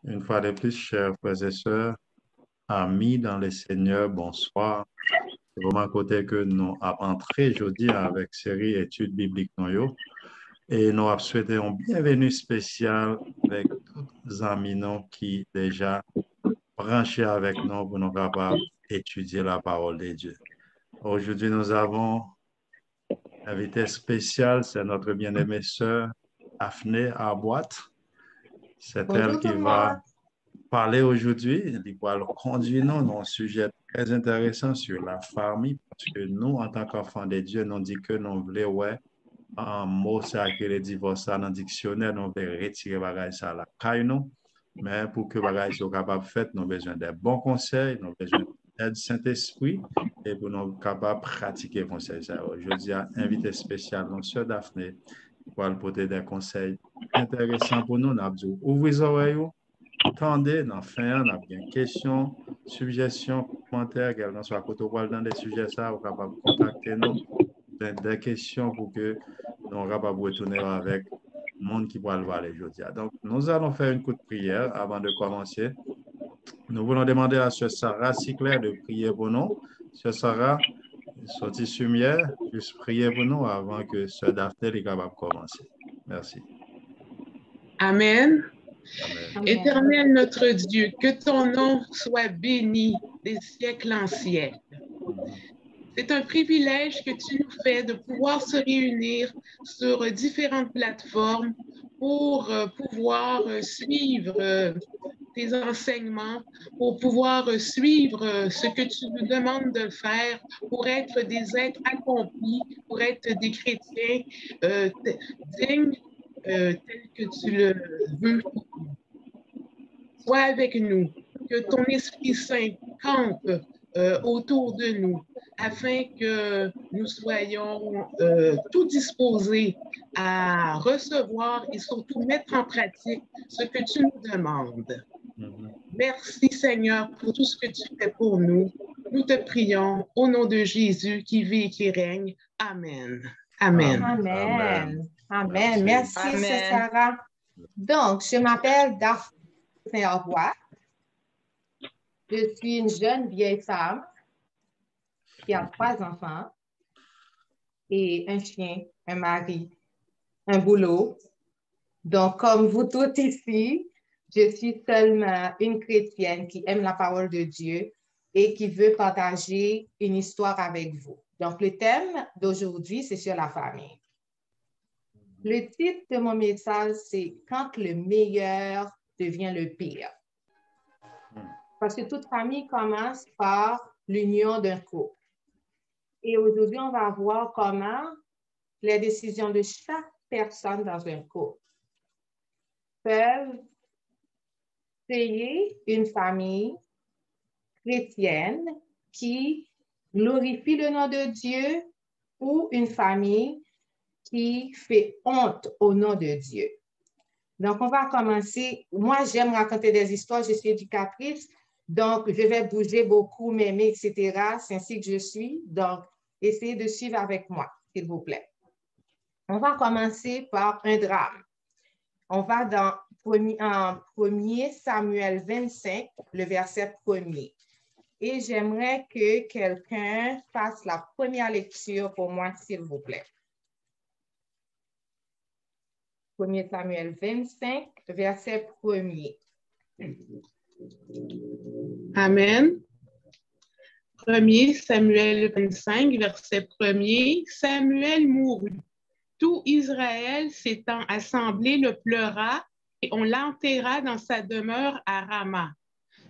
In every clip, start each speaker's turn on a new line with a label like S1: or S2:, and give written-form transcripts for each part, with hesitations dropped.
S1: Une fois de plus, chers frères et sœurs, amis dans le Seigneur, bonsoir. C'est vraiment côté que nous avons entré aujourd'hui avec série études bibliques nous yo. Et nous avons souhaité un bienvenue spécial avec tous les amis nous qui déjà branchés avec nous pour nous capables d'étudier la parole de Dieu. Aujourd'hui, nous avons un invité spécial, c'est notre bien-aimée sœur Afné Arboite. C'est elle
S2: Bonjour tout
S1: qui
S2: le
S1: va
S2: monde.
S1: parler aujourd'hui. Il va le conduire nous dans un sujet très intéressant sur la famille, parce que nous, en tant qu'enfants de Dieu, nous dit que nous voulons, ouais, un mot, ça que le divorce dans le dictionnaire, nous voulons retirer bagage ça la caille nous. Mais pour que bagage soit capable de faire, nous avons besoin de bons conseils, nous avons besoin d'aide Saint-Esprit, et pour nous capables de pratiquer conseils. Aujourd'hui, invité spécial, notre sœur Daphné, pour apporter des conseils intéressants pour nous. Nous avons dit, ouvrez les oreilles, tendez, dans fin, on a bien questions, suggestions, commentaires, également sur la côté dans des sujets, ça, vous êtes capable de contacter nous, des questions pour que nous soyons capables de retourner avec le monde qui va le voir aujourd'hui. Donc, nous allons faire une courte prière avant de commencer. Nous voulons demander à Sœur Sarah Siclair de prier pour nous. Sœur Sarah, sortie lumière, juste prier pour nous avant que Sœur Daphné est capable de commencer. Merci.
S3: Amen.
S1: Amen.
S3: Éternel notre Dieu, que ton nom soit béni des siècles en siècles. C'est un privilège que tu nous fais de pouvoir se réunir sur différentes plateformes pour pouvoir suivre tes enseignements, pour pouvoir suivre ce que tu nous demandes de faire, pour être des êtres accomplis, pour être des chrétiens dignes tels que tu le veux. Sois avec nous, que ton Esprit Saint campe autour de nous, afin que nous soyons tout disposés à recevoir et surtout mettre en pratique ce que tu nous demandes. Merci Seigneur pour tout ce que tu fais pour nous. Nous te prions au nom de Jésus qui vit et qui règne. Amen. Amen.
S2: Amen.
S1: Merci.
S2: Amen. Merci, Sœur Sarah. Donc, je m'appelle Daphné Arboite. Je suis une jeune vieille femme qui a 3 enfants et un chien, un mari, un boulot. Donc, comme vous toutes ici, je suis seulement une chrétienne qui aime la parole de Dieu et qui veut partager une histoire avec vous. Donc, le thème d'aujourd'hui, c'est sur la famille. Le titre de mon message, c'est « Quand le meilleur devient le pire ». Parce que toute famille commence par l'union d'un couple. Et aujourd'hui, on va voir comment les décisions de chaque personne dans un couple peuvent créer une famille chrétienne qui glorifie le nom de Dieu ou une famille qui fait honte au nom de Dieu. Donc, on va commencer. Moi, j'aime raconter des histoires, je suis éducatrice, donc je vais bouger beaucoup, m'aimer, etc. C'est ainsi que je suis. Donc, essayez de suivre avec moi, s'il vous plaît. On va commencer par un drame. On va dans 1 Samuel 25, le verset 1er. Et j'aimerais que quelqu'un fasse la première lecture pour moi, s'il vous plaît. 1 Samuel 25, verset 1er.
S3: Amen. 1 Samuel 25, verset 1er. Samuel mourut. Tout Israël s'étant assemblé le pleura et on l'enterra dans sa demeure à Rama.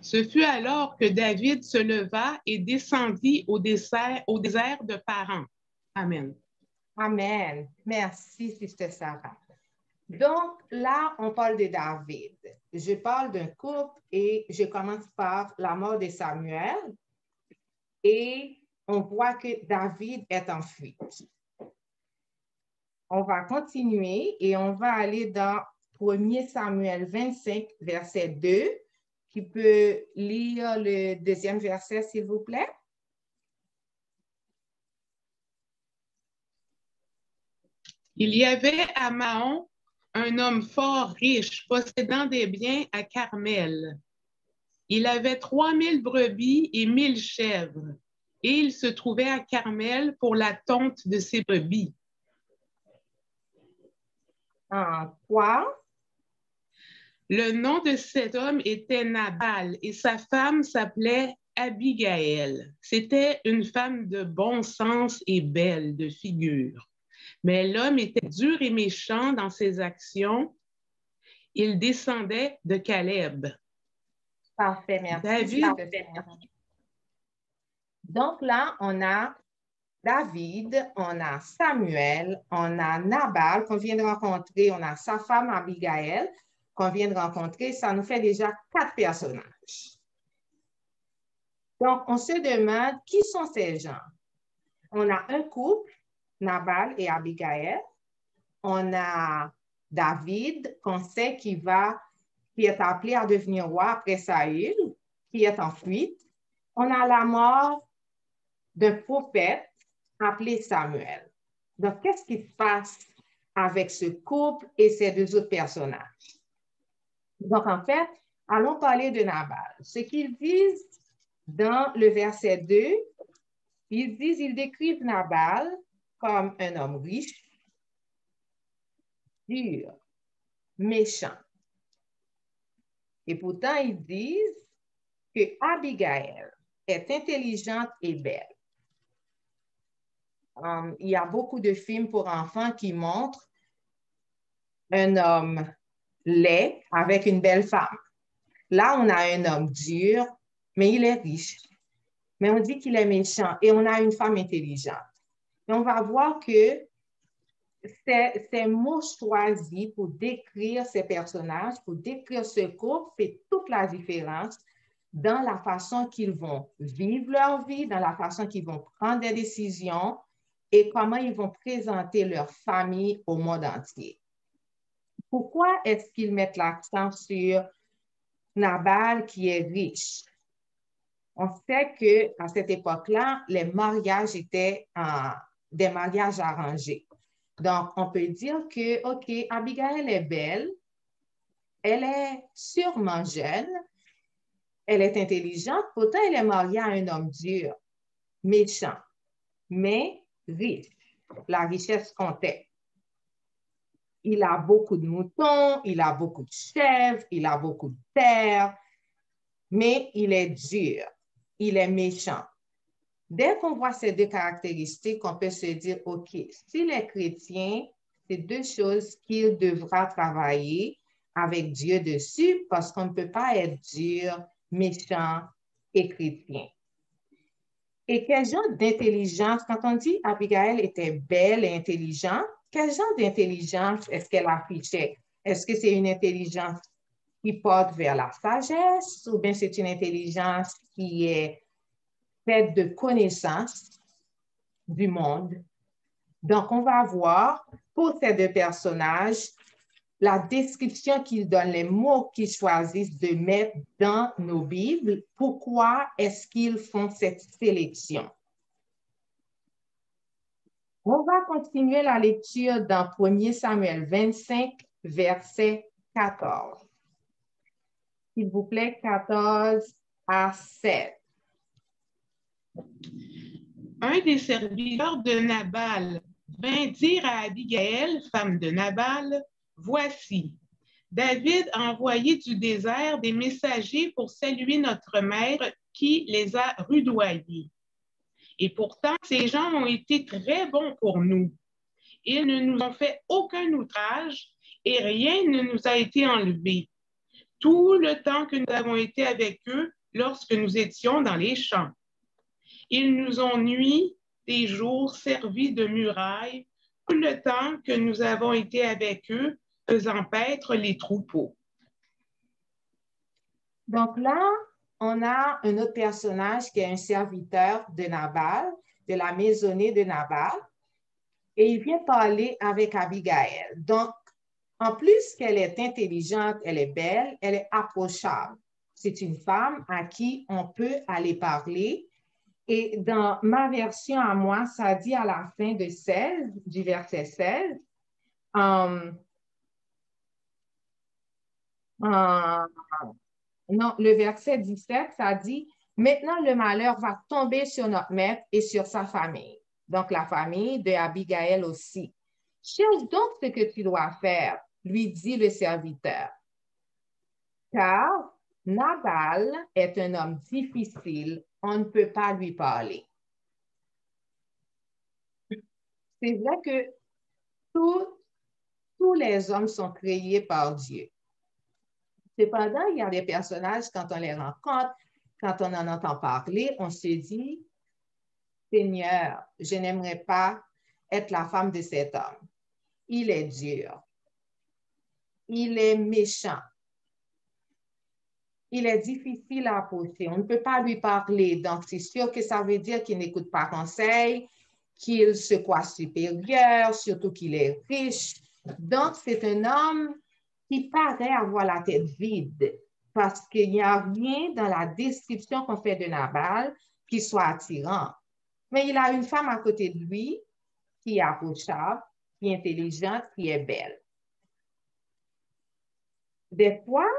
S3: Ce fut alors que David se leva et descendit au désert de Paran. Amen.
S2: Amen. Merci, Sister Sarah. Donc, là, on parle de David. Je parle d'un couple et je commence par la mort de Samuel. Et on voit que David est en fuite. On va continuer et on va aller dans 1 Samuel 25, verset 2. Qui peut lire le deuxième verset, s'il vous plaît?
S3: Il y avait à Mahon un homme fort riche, possédant des biens à Carmel. Il avait 3000 brebis et 1000 chèvres, et il se trouvait à Carmel pour la tonte de ses brebis.
S2: Quoi?
S3: Le nom de cet homme était Nabal et sa femme s'appelait Abigaël. C'était une femme de bon sens et belle de figure. Mais l'homme était dur et méchant dans ses actions. Il descendait de Caleb.
S2: Parfait, merci.
S3: David.
S2: Donc là, on a David, on a Samuel, on a Nabal qu'on vient de rencontrer, on a sa femme Abigaël qu'on vient de rencontrer. Ça nous fait déjà 4 personnages. Donc, on se demande qui sont ces gens. On a un couple, Nabal et Abigaël. On a David, qu'on sait qui est appelé à devenir roi après Saül, qui est en fuite. On a la mort d'un prophète appelé Samuel. Donc, qu'est-ce qui se passe avec ce couple et ces 2 autres personnages? Donc, en fait, allons parler de Nabal. Ce qu'ils disent dans le verset 2, ils décrivent Nabal comme un homme riche, dur, méchant. Et pourtant, ils disent que Abigaël est intelligente et belle. Il y a beaucoup de films pour enfants qui montrent un homme laid avec une belle femme. Là, on a un homme dur, mais il est riche. Mais on dit qu'il est méchant et on a une femme intelligente. Et on va voir que ces mots choisis pour décrire ces personnages, pour décrire ce couple, fait toute la différence dans la façon qu'ils vont vivre leur vie, dans la façon qu'ils vont prendre des décisions et comment ils vont présenter leur famille au monde entier. Pourquoi est-ce qu'ils mettent l'accent sur Nabal qui est riche? On sait qu'à cette époque-là, les mariages étaient des mariages arrangés. Donc, on peut dire que, OK, Abigail est belle, elle est sûrement jeune, elle est intelligente, pourtant elle est mariée à un homme dur, méchant, mais riche. La richesse comptait. Il a beaucoup de moutons, il a beaucoup de chèvres, il a beaucoup de terre, mais il est dur, il est méchant. Dès qu'on voit ces 2 caractéristiques, on peut se dire, OK, si les chrétiens, c'est 2 choses qu'il devra travailler avec Dieu dessus parce qu'on ne peut pas être dur, méchant et chrétien. Et quel genre d'intelligence, quand on dit Abigail était belle et intelligente, quel genre d'intelligence est-ce qu'elle affichait? Est-ce que c'est une intelligence qui porte vers la sagesse ou bien c'est une intelligence qui est faite de connaissances du monde? Donc, on va voir pour ces 2 personnages la description qu'ils donnent, les mots qu'ils choisissent de mettre dans nos Bibles. Pourquoi est-ce qu'ils font cette sélection? On va continuer la lecture dans 1 Samuel 25, verset 14. S'il vous plaît, 14 à 7.
S3: Un des serviteurs de Nabal vint dire à Abigaël, femme de Nabal, « Voici, David a envoyé du désert des messagers pour saluer notre maître qui les a rudoyés. Et pourtant, ces gens ont été très bons pour nous. Ils ne nous ont fait aucun outrage et rien ne nous a été enlevé. Tout le temps que nous avons été avec eux lorsque nous étions dans les champs. Ils nous ont nui des jours servis de murailles tout le temps que nous avons été avec eux, faisant paître les troupeaux. »
S2: Donc là, on a un autre personnage qui est un serviteur de Nabal, de la maisonnée de Nabal, et il vient parler avec Abigaël. Donc, en plus qu'elle est intelligente, elle est belle, elle est approchable. C'est une femme à qui on peut aller parler. Et dans ma version à moi, ça dit à la fin du verset 16, Non, le verset 17, ça dit, maintenant le malheur va tomber sur notre maître et sur sa famille. Donc, la famille de Abigail aussi. Cherche donc ce que tu dois faire, lui dit le serviteur. Car Nabal est un homme difficile, on ne peut pas lui parler. C'est vrai que tous les hommes sont créés par Dieu. Cependant, il y a des personnages, quand on les rencontre, quand on en entend parler, on se dit, Seigneur, je n'aimerais pas être la femme de cet homme. Il est dur. Il est méchant. Il est difficile à approcher. On ne peut pas lui parler. Donc, c'est sûr que ça veut dire qu'il n'écoute pas conseil, qu'il se croit supérieur, surtout qu'il est riche. Donc, c'est un homme qui paraît avoir la tête vide parce qu'il n'y a rien dans la description qu'on fait de Nabal qui soit attirant. Mais il a une femme à côté de lui qui est approchable, qui est intelligente, qui est belle. Des fois,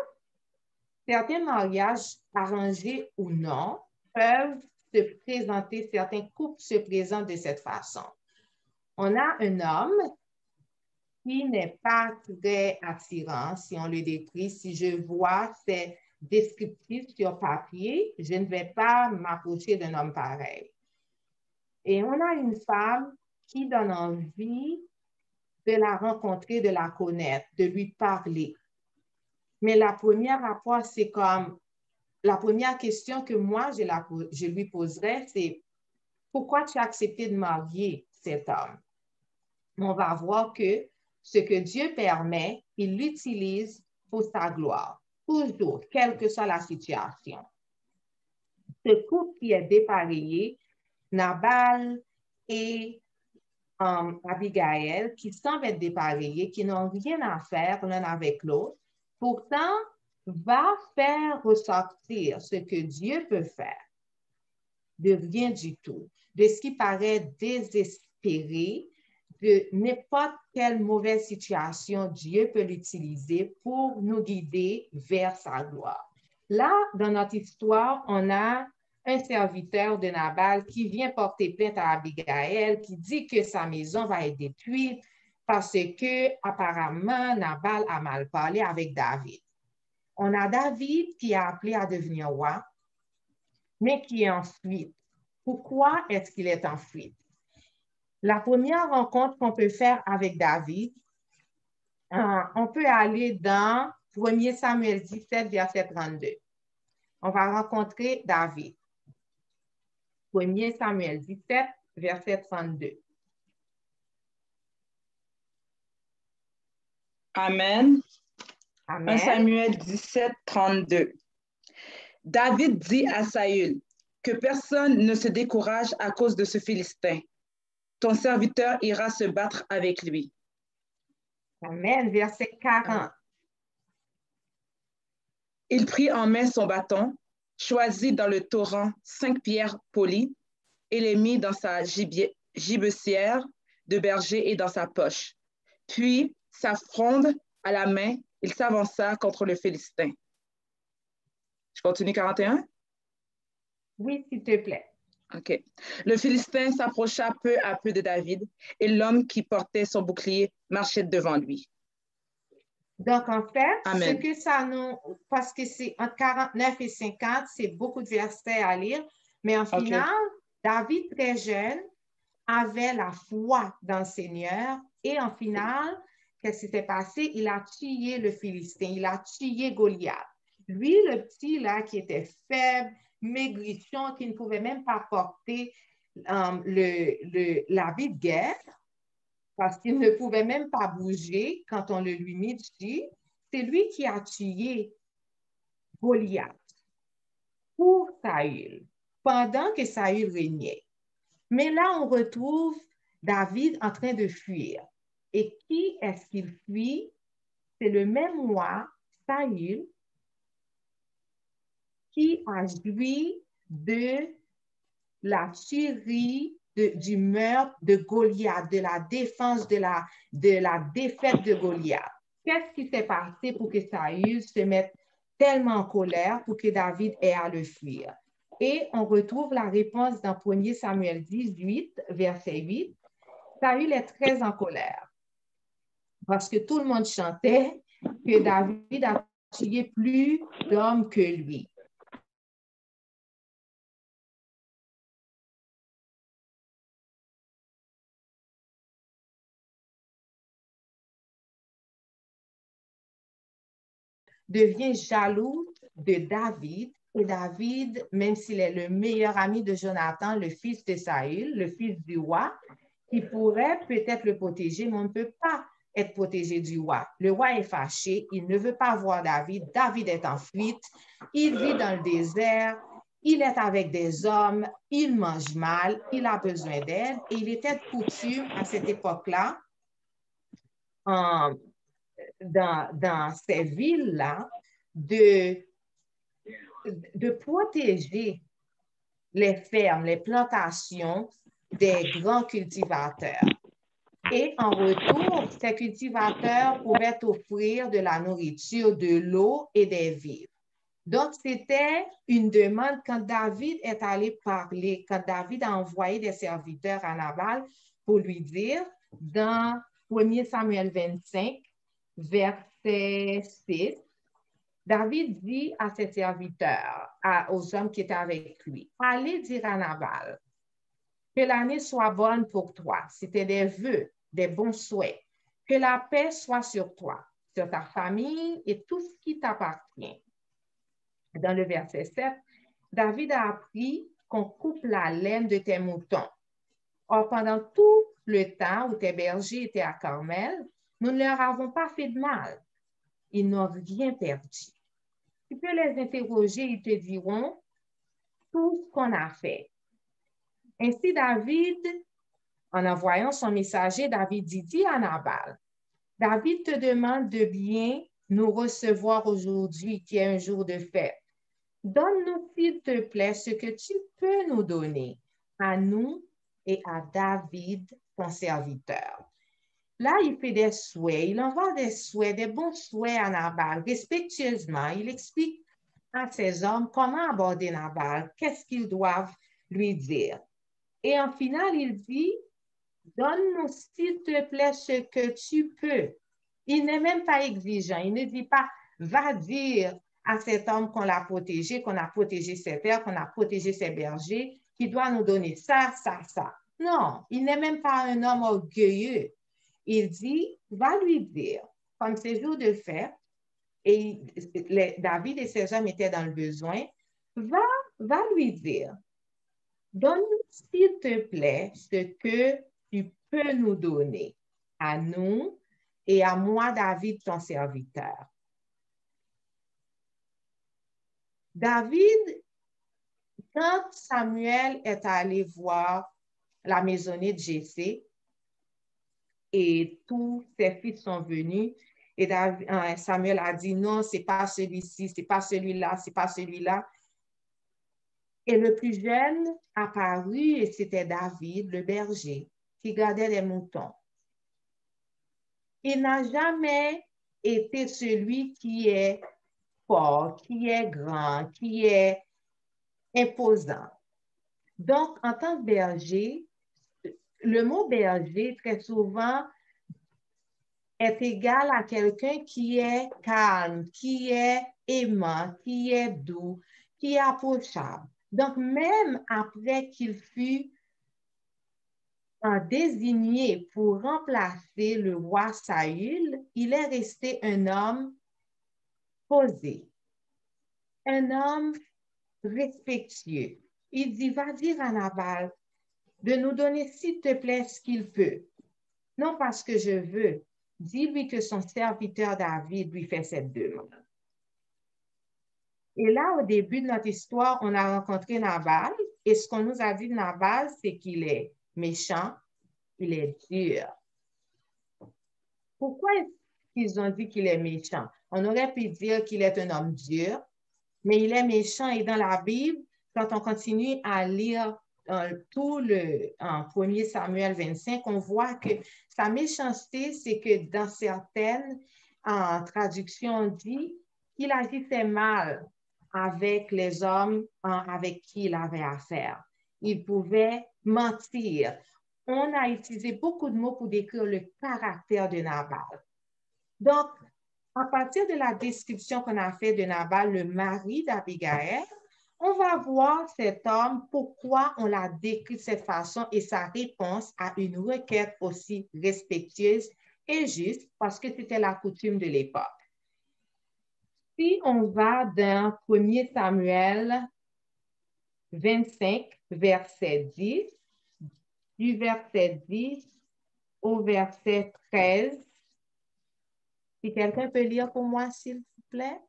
S2: certains mariages, arrangés ou non, peuvent se présenter, certains couples se présentent de cette façon. On a un homme qui n'est pas très attirant, si on le décrit. Si je vois ces descriptifs sur papier, je ne vais pas m'approcher d'un homme pareil. Et on a une femme qui donne envie de la rencontrer, de la connaître, de lui parler. Mais la première approche, c'est comme, la première question que moi, je lui poserais, c'est pourquoi tu as accepté de marier cet homme? On va voir que ce que Dieu permet, il l'utilise pour sa gloire, toujours, quelle que soit la situation. Ce couple qui est dépareillé, Nabal et Abigail, qui semblent être dépareillés, qui n'ont rien à faire l'un avec l'autre, pourtant va faire ressortir ce que Dieu peut faire de rien du tout, de ce qui paraît désespéré, de n'importe quelle mauvaise situation, Dieu peut l'utiliser pour nous guider vers sa gloire. Là, dans notre histoire, on a un serviteur de Nabal qui vient porter plainte à Abigail, qui dit que sa maison va être détruite parce que apparemment Nabal a mal parlé avec David. On a David qui a appelé à devenir roi, mais qui est en fuite. Pourquoi est-ce qu'il est en fuite? La première rencontre qu'on peut faire avec David, on peut aller dans 1 Samuel 17, verset 32. On va rencontrer David. 1 Samuel 17, verset 32.
S4: Amen.
S2: Amen.
S4: 1 Samuel 17, 32. David dit à Saül que personne ne se décourage à cause de ce Philistin. Ton serviteur ira se battre avec lui.
S2: Amen. Verset 40.
S4: Il prit en main son bâton, choisit dans le torrent 5 pierres polies et les mit dans sa gibecière de berger et dans sa poche. Puis, sa fronde à la main, il s'avança contre le Philistin. Je continue 41?
S2: Oui, s'il te plaît.
S4: OK. Le Philistin s'approcha peu à peu de David et l'homme qui portait son bouclier marchait devant lui.
S2: Donc, en fait,
S4: Amen.
S2: ce que ça nous... Parce que c'est entre 49 et 50, c'est beaucoup de versets à lire, mais en final, David, très jeune, avait la foi dans le Seigneur et en final, qu'est-ce qui s'est passé? Il a tué le Philistin, il a tué Goliath. Lui, le petit, là, qui était faible, maigrichon, qui ne pouvait même pas porter l'habit de guerre, parce qu'il ne pouvait même pas bouger quand on le lui mit dessus, c'est lui qui a tué Goliath pour Saül, pendant que Saül régnait. Mais là, on retrouve David en train de fuir. Et qui est-ce qu'il fuit? C'est le même roi, Saül, qui a joui de la tuerie, du meurtre de Goliath, de la défense, de la défaite de Goliath. qu'est-ce qui s'est passé pour que Saül se mette tellement en colère pour que David ait à le fuir? Et on retrouve la réponse dans 1 Samuel 18, verset 8. Saül est très en colère parce que tout le monde chantait que David a tué plus d'hommes que lui. Devient jaloux de David, et David, même s'il est le meilleur ami de Jonathan, le fils de Saül, le fils du roi, qui pourrait peut-être le protéger, mais on ne peut pas être protégé du roi. Le roi est fâché, il ne veut pas voir David, David est en fuite, il vit dans le désert, il est avec des hommes, il mange mal, il a besoin d'aide, et il était de coutume à cette époque-là, dans ces villes-là, de protéger les fermes, les plantations des grands cultivateurs. Et en retour, ces cultivateurs pouvaient offrir de la nourriture, de l'eau et des vivres. Donc, c'était une demande quand David est allé parler, quand David a envoyé des serviteurs à Nabal pour lui dire, dans 1 Samuel 25, verset 6, David dit à ses serviteurs, aux hommes qui étaient avec lui, « Allez dire à Nabal que l'année soit bonne pour toi. » C'était des vœux, des bons souhaits. « Que la paix soit sur toi, sur ta famille et tout ce qui t'appartient. » Dans le verset 7, David a appris qu'on coupe la laine de tes moutons. Or, pendant tout le temps où tes bergers étaient à Carmel, nous ne leur avons pas fait de mal. Ils n'ont rien perdu. Tu peux les interroger, ils te diront tout ce qu'on a fait. Ainsi, David, en envoyant son messager, David dit à Nabal, « David te demande de bien nous recevoir aujourd'hui, qui est un jour de fête. Donne-nous, s'il te plaît, ce que tu peux nous donner, à nous et à David, ton serviteur. » Là, il fait des souhaits, il envoie des souhaits, des bons souhaits à Nabal, respectueusement. Il explique à ses hommes comment aborder Nabal, qu'est-ce qu'ils doivent lui dire. Et en final, il dit, donne-nous, s'il te plaît, ce que tu peux. Il n'est même pas exigeant. Il ne dit pas, va dire à cet homme qu'on l'a protégé, qu'on a protégé ses terres, qu'on a protégé ses bergers, qu'il doit nous donner ça, ça, ça. Non, il n'est même pas un homme orgueilleux. Il dit, va lui dire, comme ces jours de fête, et David et ses hommes étaient dans le besoin, va lui dire, donne-nous, s'il te plaît, ce que tu peux nous donner, à nous et à moi, David, ton serviteur. David, quand Samuel est allé voir la maisonnée de Jessé, et tous ses fils sont venus, et Samuel a dit, non, ce n'est pas celui-ci, ce n'est pas celui-là, ce n'est pas celui-là. Et le plus jeune apparut, et c'était David, le berger, qui gardait les moutons. Il n'a jamais été celui qui est fort, qui est grand, qui est imposant. Donc, en tant que berger, le mot berger, très souvent, est égal à quelqu'un qui est calme, qui est aimant, qui est doux, qui est approchable. Donc, même après qu'il fut désigné pour remplacer le roi Saül, il est resté un homme posé, un homme respectueux. Il dit, va dire à Nabal de nous donner, s'il te plaît, ce qu'il peut. Non parce que je veux, dis-lui que son serviteur David lui fait cette demande. Et là, au début de notre histoire, on a rencontré Nabal, et ce qu'on nous a dit de Nabal, c'est qu'il est méchant, il est dur. Pourquoi est-ce qu'ils ont dit qu'il est méchant? On aurait pu dire qu'il est un homme dur, mais il est méchant, et dans la Bible, quand on continue à lire en 1 Samuel 25, on voit que sa méchanceté, c'est que dans certaines en traduction, dit qu'il agissait mal avec les hommes avec qui il avait affaire. Il pouvait mentir. On a utilisé beaucoup de mots pour décrire le caractère de Nabal. Donc, à partir de la description qu'on a faite de Nabal, le mari d'Abigail, on va voir cet homme, pourquoi on l'a décrit de cette façon et sa réponse à une requête aussi respectueuse et juste parce que c'était la coutume de l'époque. Si on va dans 1 Samuel 25, verset 10, du verset 10 au verset 13, si quelqu'un peut lire pour moi, s'il vous plaît.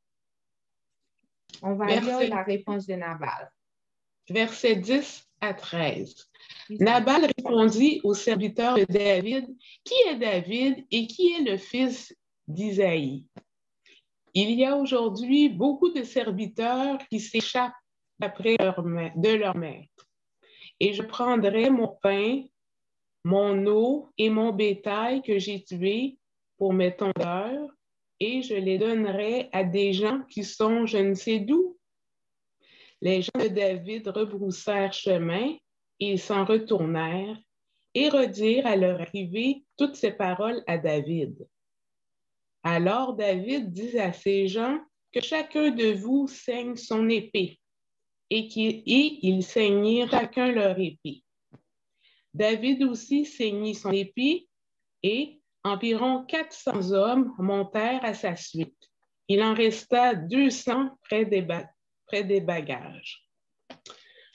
S2: On va lire la réponse de Nabal.
S3: Versets 10 à 13. Nabal répondit au serviteur de David, « Qui est David et qui est le fils d'Isaïe? Il y a aujourd'hui beaucoup de serviteurs qui s'échappent de leur maître. Et je prendrai mon pain, mon eau et mon bétail que j'ai tué pour mes tondeurs, et je les donnerai à des gens qui sont je ne sais d'où. » Les gens de David rebroussèrent chemin et s'en retournèrent et redirent à leur arrivée toutes ces paroles à David. Alors David dit à ces gens que chacun de vous saigne son épée, et ils saignirent chacun leur épée. David aussi saignit son épée, et environ 400 hommes montèrent à sa suite. Il en resta 200 près des bagages.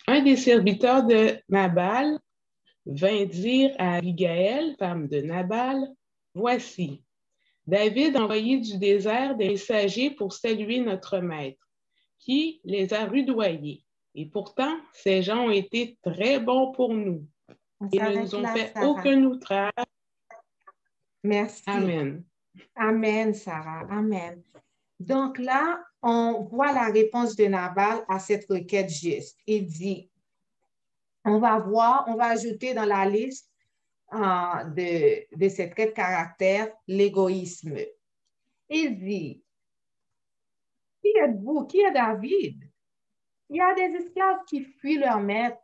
S3: Un des serviteurs de Nabal vint dire à Abigail, femme de Nabal, « Voici, David a envoyé du désert des messagers pour saluer notre maître, qui les a rudoyés. Et pourtant, ces gens ont été très bons pour nous. Ils ne nous ont fait aucun outrage. »
S2: Merci.
S3: Amen.
S2: Amen, Sarah. Amen. Donc là, on voit la réponse de Nabal à cette requête juste. Il dit, on va ajouter dans la liste de ces traits de caractère l'égoïsme. Il dit, qui êtes-vous? Qui est David? Il y a des esclaves qui fuient leur maître.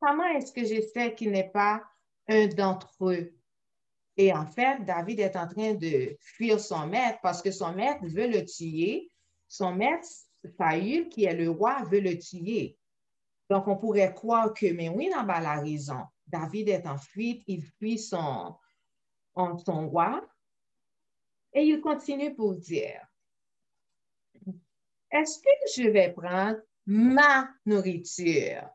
S2: Comment est-ce que je sais qu'il n'est pas un d'entre eux? Et en fait, David est en train de fuir son maître parce que son maître veut le tuer. Son maître, Saül, qui est le roi, veut le tuer. Donc, on pourrait croire que, mais oui, Nabal a raison. David est en fuite, il fuit son roi. Et il continue pour dire, est-ce que je vais prendre ma nourriture?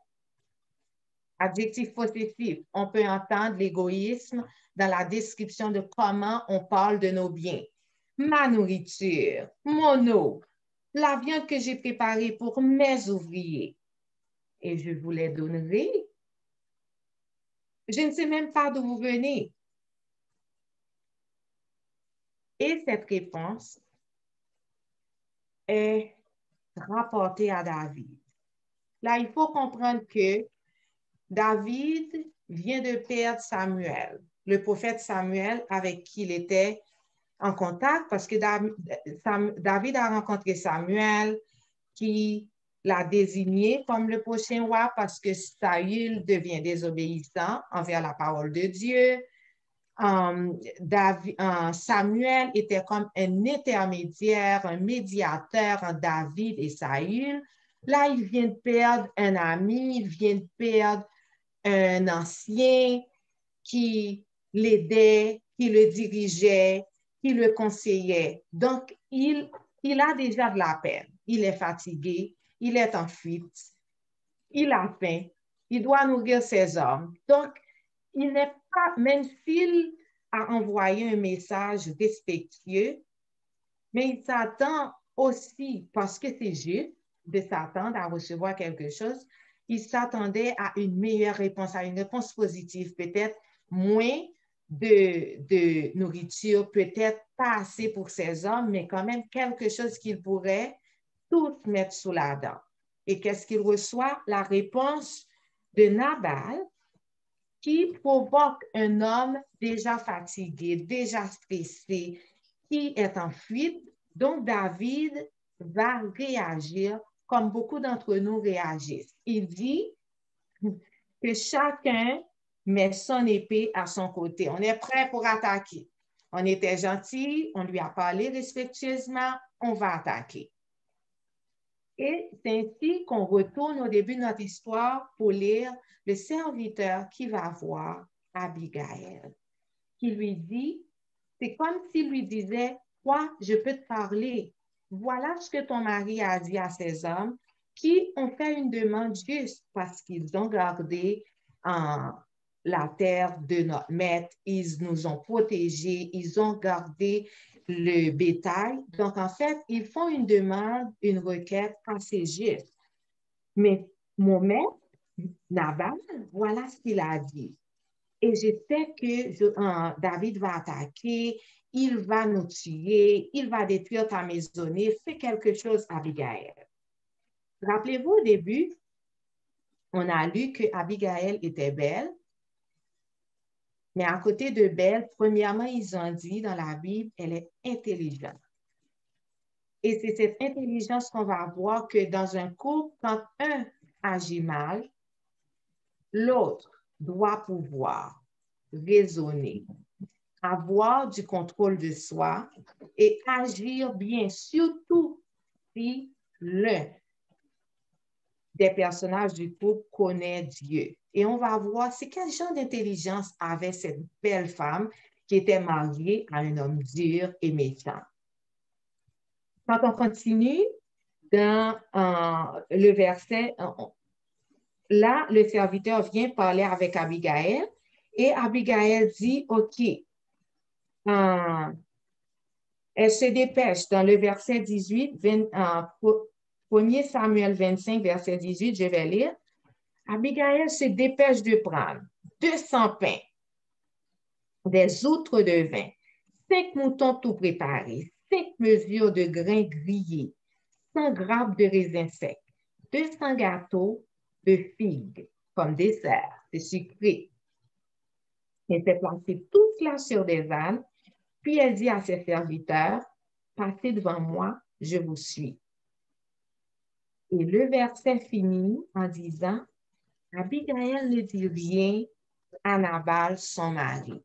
S2: Adjectif possessif, on peut entendre l'égoïsme dans la description de comment on parle de nos biens. Ma nourriture, mon eau, la viande que j'ai préparée pour mes ouvriers. Et je vous les donnerai. Je ne sais même pas d'où vous venez. Et cette réponse est rapportée à David. Là, il faut comprendre que David vient de perdre Samuel, le prophète Samuel avec qui il était en contact parce que David a rencontré Samuel qui l'a désigné comme le prochain roi parce que Saül devient désobéissant envers la parole de Dieu. Samuel était comme un intermédiaire, un médiateur entre David et Saül. Là, il vient de perdre un ami, il vient de perdre un ancien qui l'aidait, qui le dirigeait, qui le conseillait. Donc, il a déjà de la peine. Il est fatigué, il est en fuite, il a faim, il doit nourrir ses hommes. Donc, il n'est pas, même s'il a envoyé un message respectueux, mais il s'attend aussi, parce que c'est juste de s'attendre à recevoir quelque chose, il s'attendait à une meilleure réponse, à une réponse positive, peut-être moins de nourriture, peut-être pas assez pour ses hommes, mais quand même quelque chose qu'il pourrait tous mettre sous la dent. Et qu'est-ce qu'il reçoit? La réponse de Nabal qui provoque un homme déjà fatigué, déjà stressé, qui est en fuite. Donc, David va réagir comme beaucoup d'entre nous réagissent. Il dit que chacun met son épée à son côté. On est prêt pour attaquer. On était gentil, on lui a parlé respectueusement, on va attaquer. Et c'est ainsi qu'on retourne au début de notre histoire pour lire le serviteur qui va voir Abigail, qui lui dit, c'est comme s'il lui disait, quoi, je peux te parler. Voilà ce que ton mari a dit à ces hommes qui ont fait une demande juste parce qu'ils ont gardé la terre de notre maître, ils nous ont protégés, ils ont gardé le bétail. Donc, en fait, ils font une demande, une requête assez juste. Mais mon maître, Nabal, voilà ce qu'il a dit. Et je sais que David va attaquer, il va nous tuer, il va détruire ta maisonnée, fais quelque chose, Abigail. Rappelez-vous, au début, on a lu que Abigail était belle, mais à côté de belle, premièrement, ils ont dit dans la Bible, elle est intelligente. Et c'est cette intelligence qu'on va voir que dans un couple, quand un agit mal, l'autre doit pouvoir raisonner, avoir du contrôle de soi et agir bien, surtout si l'un des personnages du couple connaît Dieu. Et on va voir c'est quel genre d'intelligence avait cette belle femme qui était mariée à un homme dur et méchant. Quand on continue dans le verset, là, le serviteur vient parler avec Abigail et Abigail dit, OK, elle se dépêche dans le verset 18, 1 Samuel 25, verset 18, je vais lire. Abigail se dépêche de prendre 200 pains, des outres de vin, 5 moutons tout préparés, 5 mesures de grains grillés, 100 grappes de raisins secs, 200 gâteaux de figues comme dessert, c'est sucré. Elle fait placer tout cela sur des ânes, puis elle dit à ses serviteurs, passez devant moi, je vous suis. Et le verset finit en disant, Abigail ne dit rien à Nabal, son mari.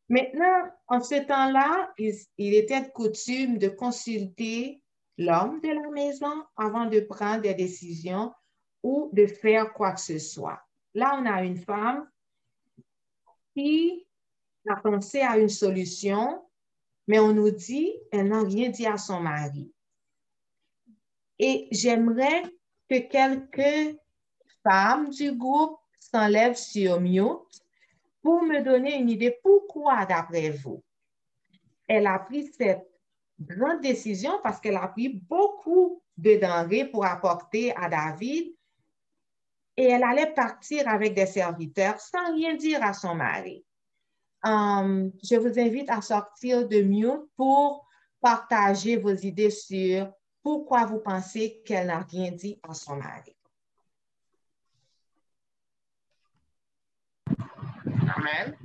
S2: Maintenant, en ce temps-là, il était de coutume de consulter l'homme de la maison avant de prendre des décisions ou de faire quoi que ce soit. Là, on a une femme qui a pensé à une solution, mais on nous dit qu'elle n'a rien dit à son mari. Et j'aimerais que quelques femmes du groupe s'enlèvent sur mute pour me donner une idée pourquoi, d'après vous, elle a pris cette grande décision parce qu'elle a pris beaucoup de denrées pour apporter à David et elle allait partir avec des serviteurs sans rien dire à son mari. Je vous invite à sortir de mute pour partager vos idées sur pourquoi vous pensez qu'elle n'a rien dit à son mari.
S5: Amen.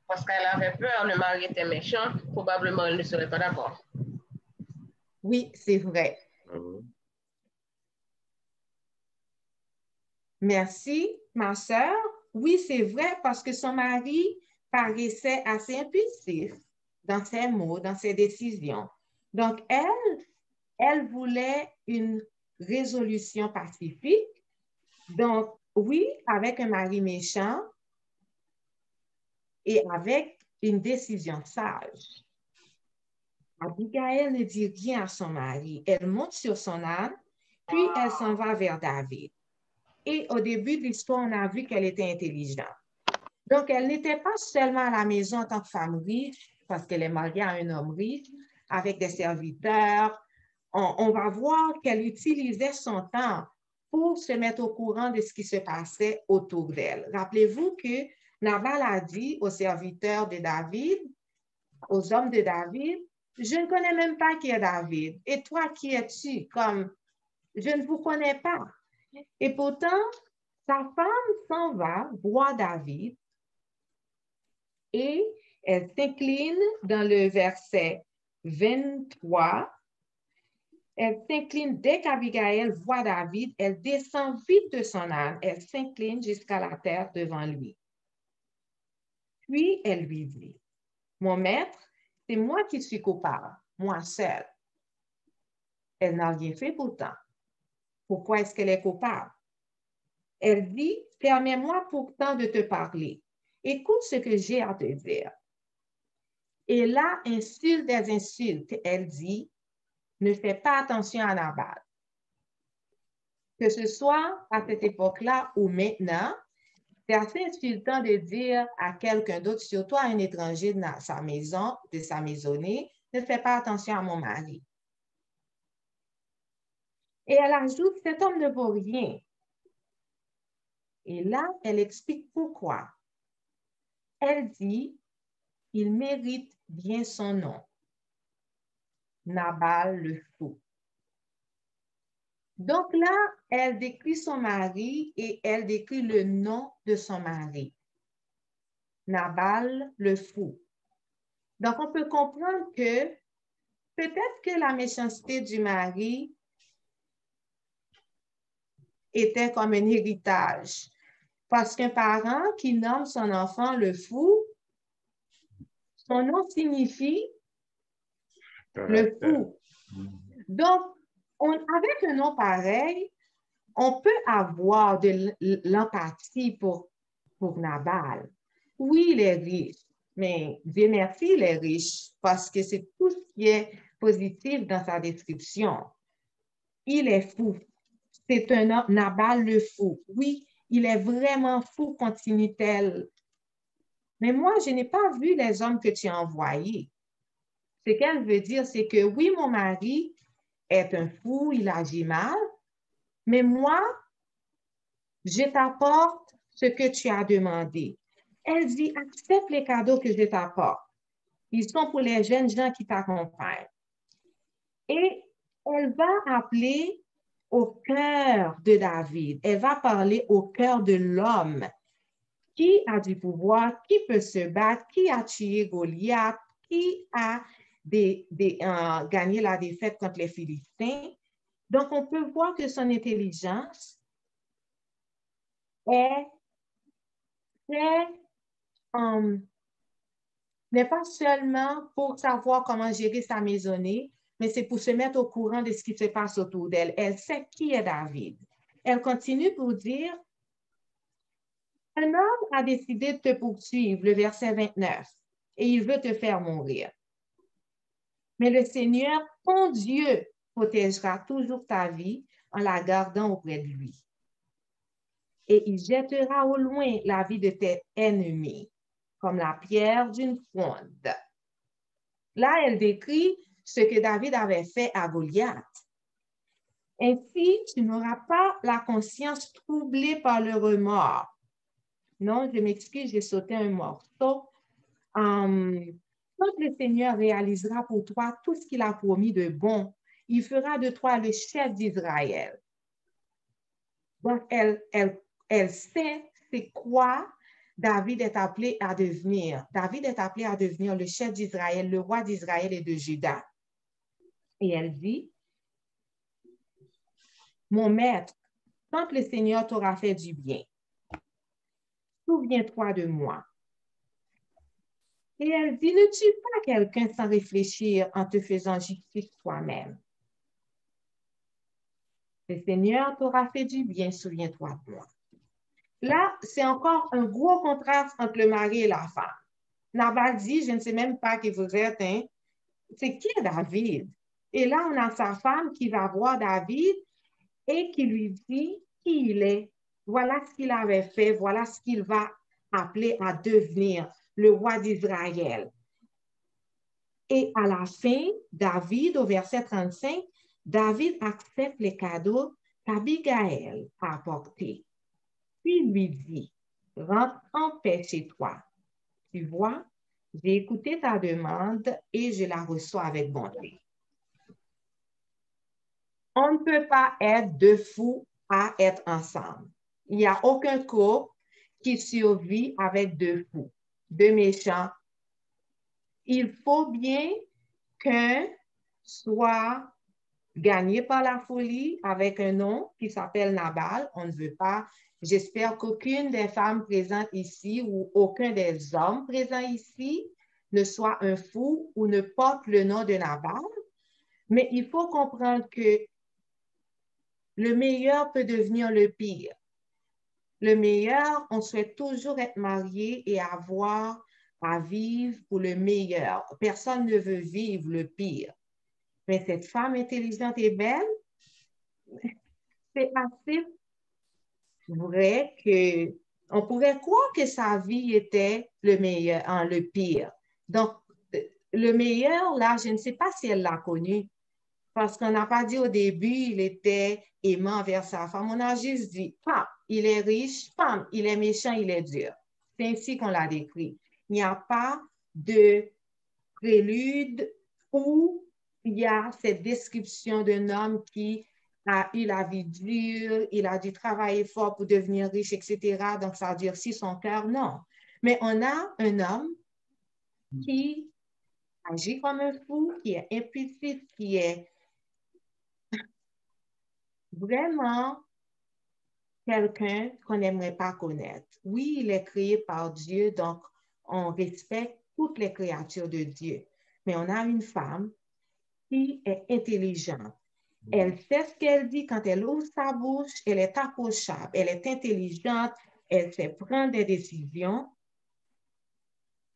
S5: Parce qu'elle avait peur, le mari était méchant, probablement elle ne serait pas d'accord.
S2: Oui, c'est vrai. Merci, ma sœur. Oui, c'est vrai parce que son mari paraissait assez impulsif dans ses mots, dans ses décisions. Donc, elle voulait une résolution pacifique. Donc, oui, avec un mari méchant et avec une décision sage. Abigail ne dit rien à son mari. Elle monte sur son âne, puis elle s'en va vers David. Et au début de l'histoire, on a vu qu'elle était intelligente. Donc, elle n'était pas seulement à la maison en tant que femme riche, parce qu'elle est mariée à un homme riche, avec des serviteurs. On va voir qu'elle utilisait son temps pour se mettre au courant de ce qui se passait autour d'elle. Rappelez-vous que Nabal a dit aux serviteurs de David, aux hommes de David, je ne connais même pas qui est David. Et toi, qui es-tu? Comme, je ne vous connais pas. Et pourtant, sa femme s'en va voir David et Elle s'incline dans le verset 23. Elle s'incline dès qu'Abigail voit David, elle descend vite de son âne, elle s'incline jusqu'à la terre devant lui. Puis elle lui dit, mon maître, c'est moi qui suis coupable, moi seule. Elle n'a rien fait pourtant. Pourquoi est-ce qu'elle est coupable? Elle dit, permets-moi pourtant de te parler. Écoute ce que j'ai à te dire. Et là, insulte des insultes. Elle dit, ne fais pas attention à Nabal. Que ce soit à cette époque-là ou maintenant, c'est assez insultant de dire à quelqu'un d'autre, surtout à un étranger de sa maison, de sa maisonnée, ne fais pas attention à mon mari. Et elle ajoute, cet homme ne vaut rien. Et là, elle explique pourquoi. Elle dit, il mérite bien son nom. Nabal le fou. Donc là, elle décrit son mari et elle décrit le nom de son mari. Nabal le fou. Donc, on peut comprendre que peut-être que la méchanceté du mari était comme un héritage. Parce qu'un parent qui nomme son enfant le fou, son nom signifie le fou. Donc, avec un nom pareil, on peut avoir de l'empathie pour Nabal. Oui, il est riche, mais Dieu merci, il est riche parce que c'est tout ce qui est positif dans sa description. Il est fou. C'est un homme, Nabal le fou. Oui, il est vraiment fou, continue-t-elle. Mais moi, je n'ai pas vu les hommes que tu as envoyés. Ce qu'elle veut dire, c'est que oui, mon mari est un fou, il agit mal, mais moi, je t'apporte ce que tu as demandé. Elle dit, accepte les cadeaux que je t'apporte. Ils sont pour les jeunes gens qui t'accompagnent. Et elle va appeler au cœur de David. Elle va parler au cœur de l'homme qui a du pouvoir, qui peut se battre, qui a tué Goliath, qui a gagné la défaite contre les Philistins. Donc, on peut voir que son intelligence n'est pas seulement pour savoir comment gérer sa maisonnée, mais c'est pour se mettre au courant de ce qui se passe autour d'elle. Elle sait qui est David. Elle continue pour dire, un homme a décidé de te poursuivre, le verset 29, et il veut te faire mourir. Mais le Seigneur, ton Dieu, protégera toujours ta vie en la gardant auprès de lui. Et il jettera au loin la vie de tes ennemis, comme la pierre d'une fronde. Là, elle décrit ce que David avait fait à Goliath. Ainsi, tu n'auras pas la conscience troublée par le remords. Non, je m'excuse, j'ai sauté un morceau. Quand le Seigneur réalisera pour toi tout ce qu'il a promis de bon, il fera de toi le chef d'Israël. Donc, elle sait c'est quoi David est appelé à devenir. David est appelé à devenir le chef d'Israël, le roi d'Israël et de Juda. Et elle dit, mon maître, quand le Seigneur t'aura fait du bien, souviens-toi de moi. Et elle dit, ne tue pas quelqu'un sans réfléchir en te faisant justice toi-même. Le Seigneur t'aura fait du bien, souviens-toi de moi. Là, c'est encore un gros contraste entre le mari et la femme. Nabal dit, je ne sais même pas qui vous êtes, hein? C'est qui est David? Et là, on a sa femme qui va voir David et qui lui dit qui il est. Voilà ce qu'il avait fait, voilà ce qu'il va appeler à devenir le roi d'Israël. Et à la fin, David, au verset 35, David accepte les cadeaux qu'Abigail a apportés. Puis il lui dit, rentre en paix chez toi. Tu vois, j'ai écouté ta demande et je la reçois avec bonté. On ne peut pas être deux fous à être ensemble. Il n'y a aucun couple qui survit avec deux fous, deux méchants il faut bien qu'un soit gagné par la folie avec un nom qui s'appelle Nabal. On ne veut pas. J'espère qu'aucune des femmes présentes ici ou aucun des hommes présents ici ne soit un fou ou ne porte le nom de Nabal. Mais il faut comprendre que le meilleur peut devenir le pire. Le meilleur, on souhaite toujours être marié et avoir à vivre pour le meilleur. Personne ne veut vivre le pire. Mais cette femme intelligente et belle, c'est assez vrai qu'on pourrait croire que sa vie était le meilleur, le pire. Donc, le meilleur, là, je ne sais pas si elle l'a connu, parce qu'on n'a pas dit au début, il était aimant envers sa femme. On a juste dit, femme, il est riche, femme, il est méchant, il est dur. C'est ainsi qu'on l'a décrit. Il n'y a pas de prélude où il y a cette description d'un homme qui a eu la vie dure, il a dû travailler fort pour devenir riche, etc. Donc, ça a durci son cœur. Non. Mais on a un homme qui agit comme un fou, qui est impulsif, qui est vraiment quelqu'un qu'on n'aimerait pas connaître. Oui, il est créé par Dieu, donc on respecte toutes les créatures de Dieu. Mais on a une femme qui est intelligente. Elle sait ce qu'elle dit quand elle ouvre sa bouche, elle est approchable, elle est intelligente, elle sait prendre des décisions.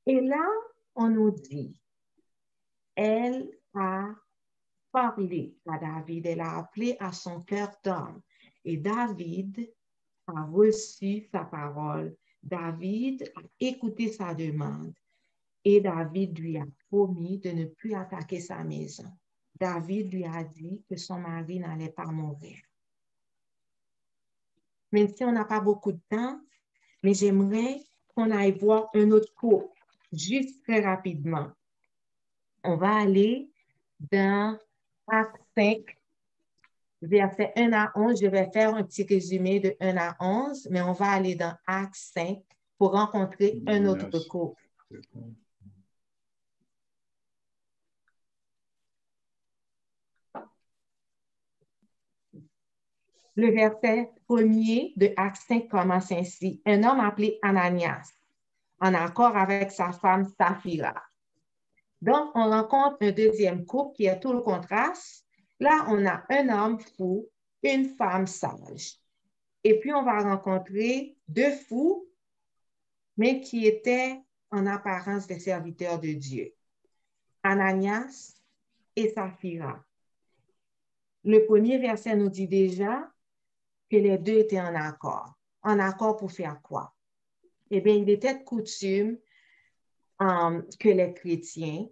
S2: Et là, on nous dit, elle a parlé à David, elle a appelé à son cœur d'homme. Et David a reçu sa parole. David a écouté sa demande et David lui a promis de ne plus attaquer sa maison. David lui a dit que son mari n'allait pas mourir. Même si on n'a pas beaucoup de temps, mais j'aimerais qu'on aille voir un autre cours, juste très rapidement. On va aller dans Actes 5, versets 1 à 11. Je vais faire un petit résumé de 1 à 11, mais on va aller dans Actes 5 pour rencontrer un autre couple. Le verset premier de Actes 5 commence ainsi. Un homme appelé Ananias, en accord avec sa femme Saphira. Donc, on rencontre un deuxième couple qui est tout le contraste. Là, on a un homme fou, une femme sage. Et puis, on va rencontrer deux fous, mais qui étaient en apparence des serviteurs de Dieu. Ananias et Saphira. Le premier verset nous dit déjà que les deux étaient en accord. En accord pour faire quoi? Eh bien, il était de coutume que les chrétiens,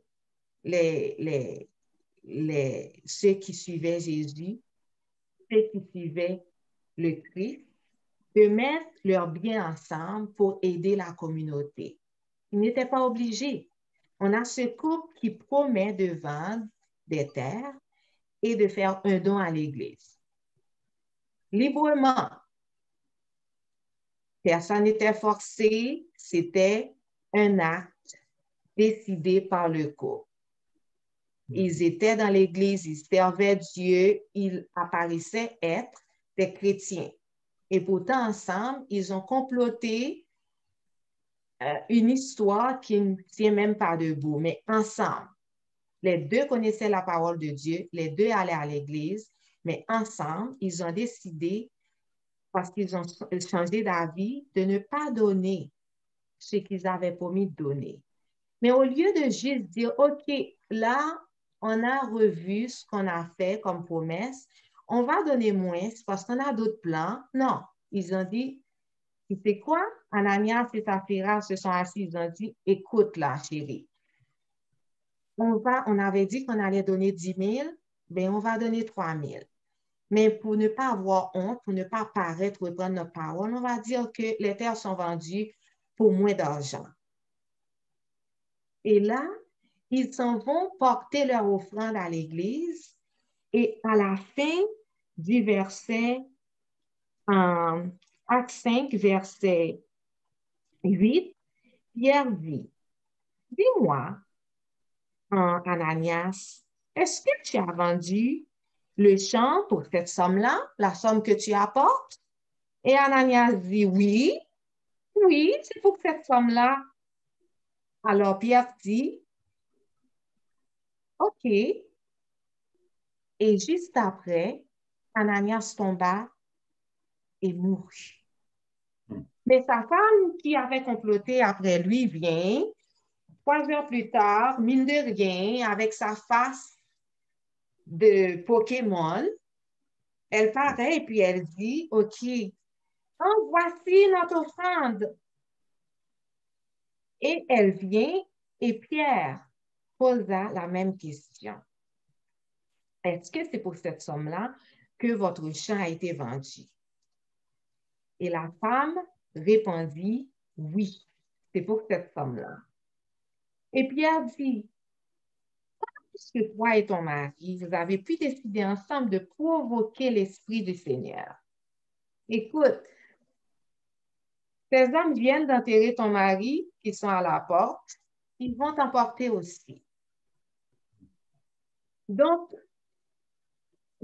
S2: ceux qui suivaient Jésus, ceux qui suivaient le Christ, de mettre leurs biens ensemble pour aider la communauté. Ils n'étaient pas obligés. On a ce couple qui promet de vendre des terres et de faire un don à l'Église. Librement. Personne n'était forcé, c'était un acte décidé par le couple. Ils étaient dans l'Église, ils servaient Dieu, ils apparaissaient être des chrétiens. Et pourtant, ensemble, ils ont comploté une histoire qui ne tient même pas debout, mais ensemble. Les deux connaissaient la parole de Dieu, les deux allaient à l'Église, mais ensemble, ils ont décidé, parce qu'ils ont changé d'avis, de ne pas donner ce qu'ils avaient promis de donner. Mais au lieu de juste dire, OK, là, on a revu ce qu'on a fait comme promesse, on va donner moins parce qu'on a d'autres plans. Non, ils ont dit, tu sais quoi? Ananias et Saphira se sont assis, ils ont dit, écoute là, chérie, on avait dit qu'on allait donner 10 000, bien, on va donner 3 000. Mais pour ne pas avoir honte, pour ne pas paraître reprendre notre parole, on va dire que les terres sont vendues pour moins d'argent. Et là, ils s'en vont porter leur offrande à l'Église et à la fin du verset, Acte 5, verset 8, Pierre dit, dis-moi, en Ananias, est-ce que tu as vendu le champ pour cette somme-là, la somme que tu apportes? Et Ananias dit oui, oui, c'est pour cette somme-là. Alors Pierre dit, OK. Et juste après, Ananias tomba et mourut. Mais sa femme qui avait comploté après lui vient, 3 heures plus tard, mine de rien, avec sa face de Pokémon, elle paraît et puis elle dit, OK, oh, voici notre offrande. Et elle vient et Pierre posa la même question. Est-ce que c'est pour cette somme-là que votre champ a été vendu? Et la femme répondit, oui, c'est pour cette somme-là. Et Pierre dit, puisque toi et ton mari, vous avez pu décider ensemble de provoquer l'Esprit du Seigneur. Écoute, ces hommes viennent d'enterrer ton mari, ils sont à la porte, ils vont t'emporter aussi. Donc,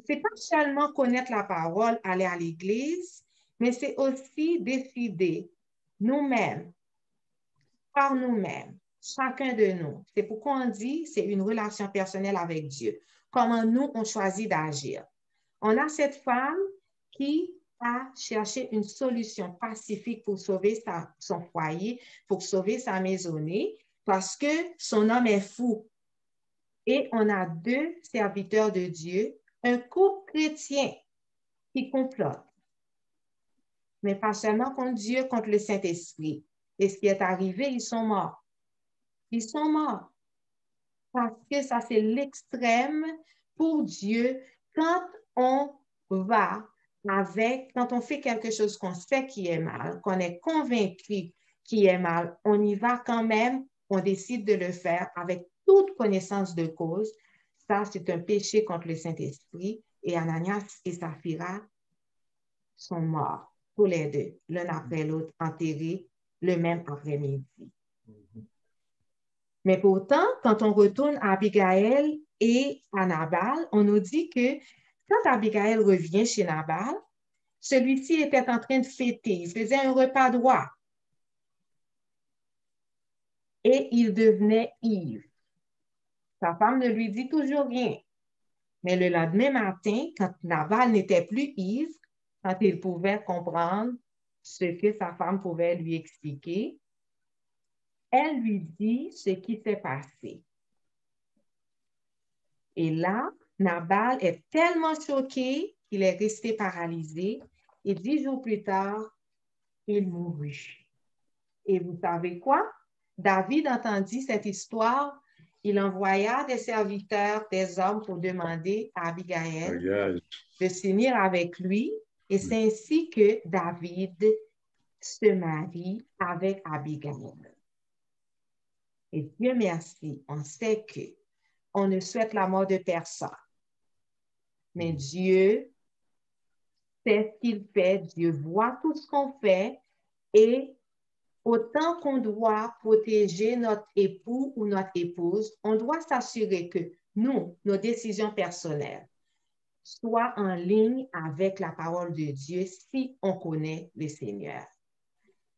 S2: c'est pas seulement connaître la parole, aller à l'église, mais c'est aussi décider nous-mêmes, par nous-mêmes, chacun de nous. C'est pourquoi on dit c'est une relation personnelle avec Dieu. Comment nous, on choisit d'agir. On a cette femme qui a cherché une solution pacifique pour sauver son foyer, pour sauver sa maisonnée, parce que son homme est fou. Et on a 2 serviteurs de Dieu, un couple chrétien qui complote. Mais pas seulement contre Dieu, contre le Saint-Esprit. Et ce qui est arrivé, ils sont morts. Ils sont morts. Parce que ça, c'est l'extrême pour Dieu. Quand on va quand on fait quelque chose qu'on sait qui est mal, qu'on est convaincu qui est mal, on y va quand même, on décide de le faire avec toute connaissance de cause. Ça, c'est un péché contre le Saint-Esprit. Et Ananias et Saphira sont morts, tous les 2, l'un après l'autre, enterrés le même après-midi. Mais pourtant, quand on retourne à Abigail et à Nabal, on nous dit que quand Abigail revient chez Nabal, celui-ci était en train de fêter, il faisait un repas de roi. Et il devenait ivre. Sa femme ne lui dit toujours rien. Mais le lendemain matin, quand Nabal n'était plus ivre, quand il pouvait comprendre ce que sa femme pouvait lui expliquer, elle lui dit ce qui s'est passé. Et là, Nabal est tellement choqué qu'il est resté paralysé et 10 jours plus tard, il mourut. Et vous savez quoi? David entendit cette histoire. Il envoya des serviteurs, des hommes pour demander à Abigail de s'unir avec lui. Et c'est ainsi que David se marie avec Abigail. Et Dieu merci, on sait qu'on ne souhaite la mort de personne. Mais Dieu sait ce qu'il fait, Dieu voit tout ce qu'on fait et autant qu'on doit protéger notre époux ou notre épouse, on doit s'assurer que nous, nos décisions personnelles, soient en ligne avec la parole de Dieu si on connaît le Seigneur.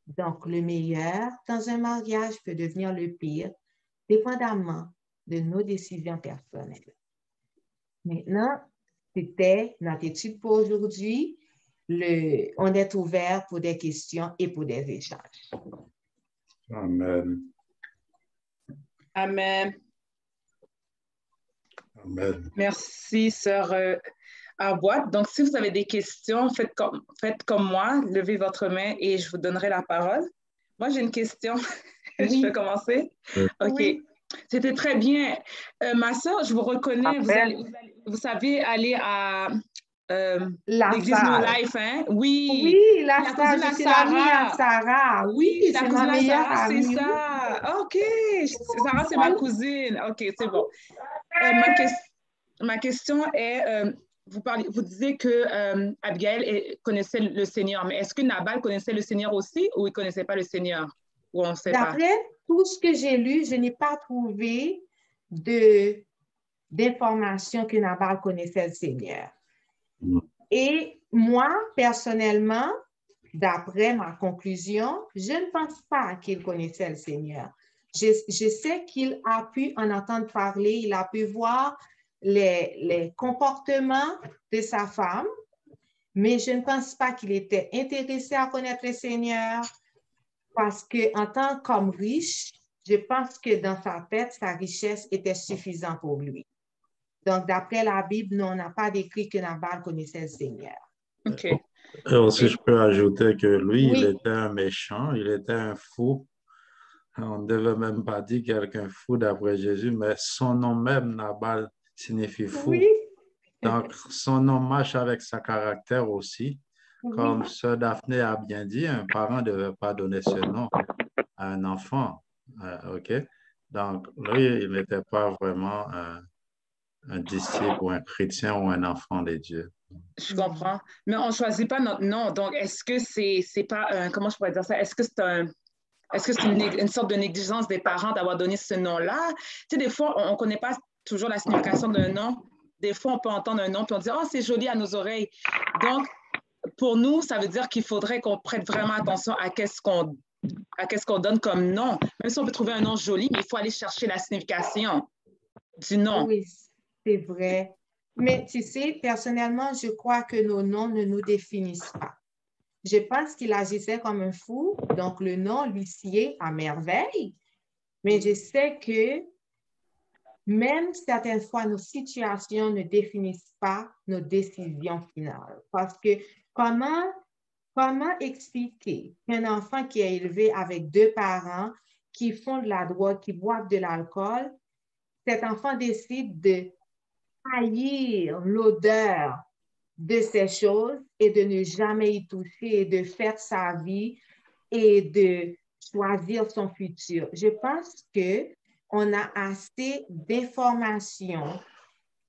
S2: Donc, le meilleur dans un mariage peut devenir le pire, dépendamment de nos décisions personnelles. Maintenant, c'était notre étude pour aujourd'hui. On est ouvert pour des questions et pour des échanges.
S1: Amen.
S4: Amen.
S1: Amen.
S4: Merci, sœur Arbois. Donc, si vous avez des questions, faites comme moi, levez votre main et je vous donnerai la parole. Moi, j'ai une question.
S2: Oui.
S4: Je peux commencer? OK.
S2: Oui.
S4: C'était très bien. Ma sœur, je vous reconnais. Vous savez aller à l'église No Life, hein? Oui.
S2: Oui, la sœur, je suis l'amie à Sarah. Oui, c'est ma meilleure amie.
S4: C'est ça. OK. Sarah, c'est ma cousine. OK, c'est bon. Ma question est, vous disiez que Abigail connaissait le Seigneur, mais est-ce que Nabal connaissait le Seigneur aussi ou il ne connaissait pas le Seigneur? Ou on ne sait pas?
S2: D'après tout ce que j'ai lu, je n'ai pas trouvé d'informations que Nabal connaissait le Seigneur. Et moi, personnellement, d'après ma conclusion, je ne pense pas qu'il connaissait le Seigneur. Je sais qu'il a pu en entendre parler, il a pu voir les comportements de sa femme, mais je ne pense pas qu'il était intéressé à connaître le Seigneur parce qu'en tant qu'homme riche, je pense que dans sa tête, sa richesse était suffisante pour lui. Donc, d'après la Bible, nous, on n'a pas décrit que Nabal connaissait le Seigneur.
S4: OK.
S1: Et aussi, je peux ajouter que lui,
S2: Oui.
S1: il était un méchant, il était un fou. On ne devait même pas dire quelqu'un fou d'après Jésus, mais son nom même, Nabal, signifie fou.
S2: Oui.
S1: Donc, son nom marche avec sa caractère aussi.
S2: Oui.
S1: Comme Sœur Daphné a bien dit, un parent ne devait pas donner ce nom à un enfant. OK? Donc, lui, il n'était pas vraiment un disciple ou un chrétien ou un enfant de Dieu.
S4: Je comprends. Mais on ne choisit pas notre nom. Donc, est-ce que c'est pas, comment je pourrais dire ça? Est-ce que c'est une sorte de négligence des parents d'avoir donné ce nom-là? Tu sais, des fois, on ne connaît pas toujours la signification d'un nom. Des fois, on peut entendre un nom puis on dit « Oh, c'est joli à nos oreilles. » Donc, pour nous, ça veut dire qu'il faudrait qu'on prête vraiment attention à qu'est-ce qu'on donne comme nom. Même si on peut trouver un nom joli, mais il faut aller chercher la signification du nom.
S2: Oui, c'est vrai. Mais tu sais, personnellement, je crois que nos noms ne nous définissent pas. Je pense qu'il agissait comme un fou, donc le nom lui sied à merveille. Mais je sais que même certaines fois, nos situations ne définissent pas nos décisions finales. Parce que comment expliquer qu'un enfant qui est élevé avec deux parents qui font de la drogue, qui boivent de l'alcool, cet enfant décide de haïr l'odeur de ces choses et de ne jamais y toucher et de faire sa vie et de choisir son futur. Je pense qu'on a assez d'informations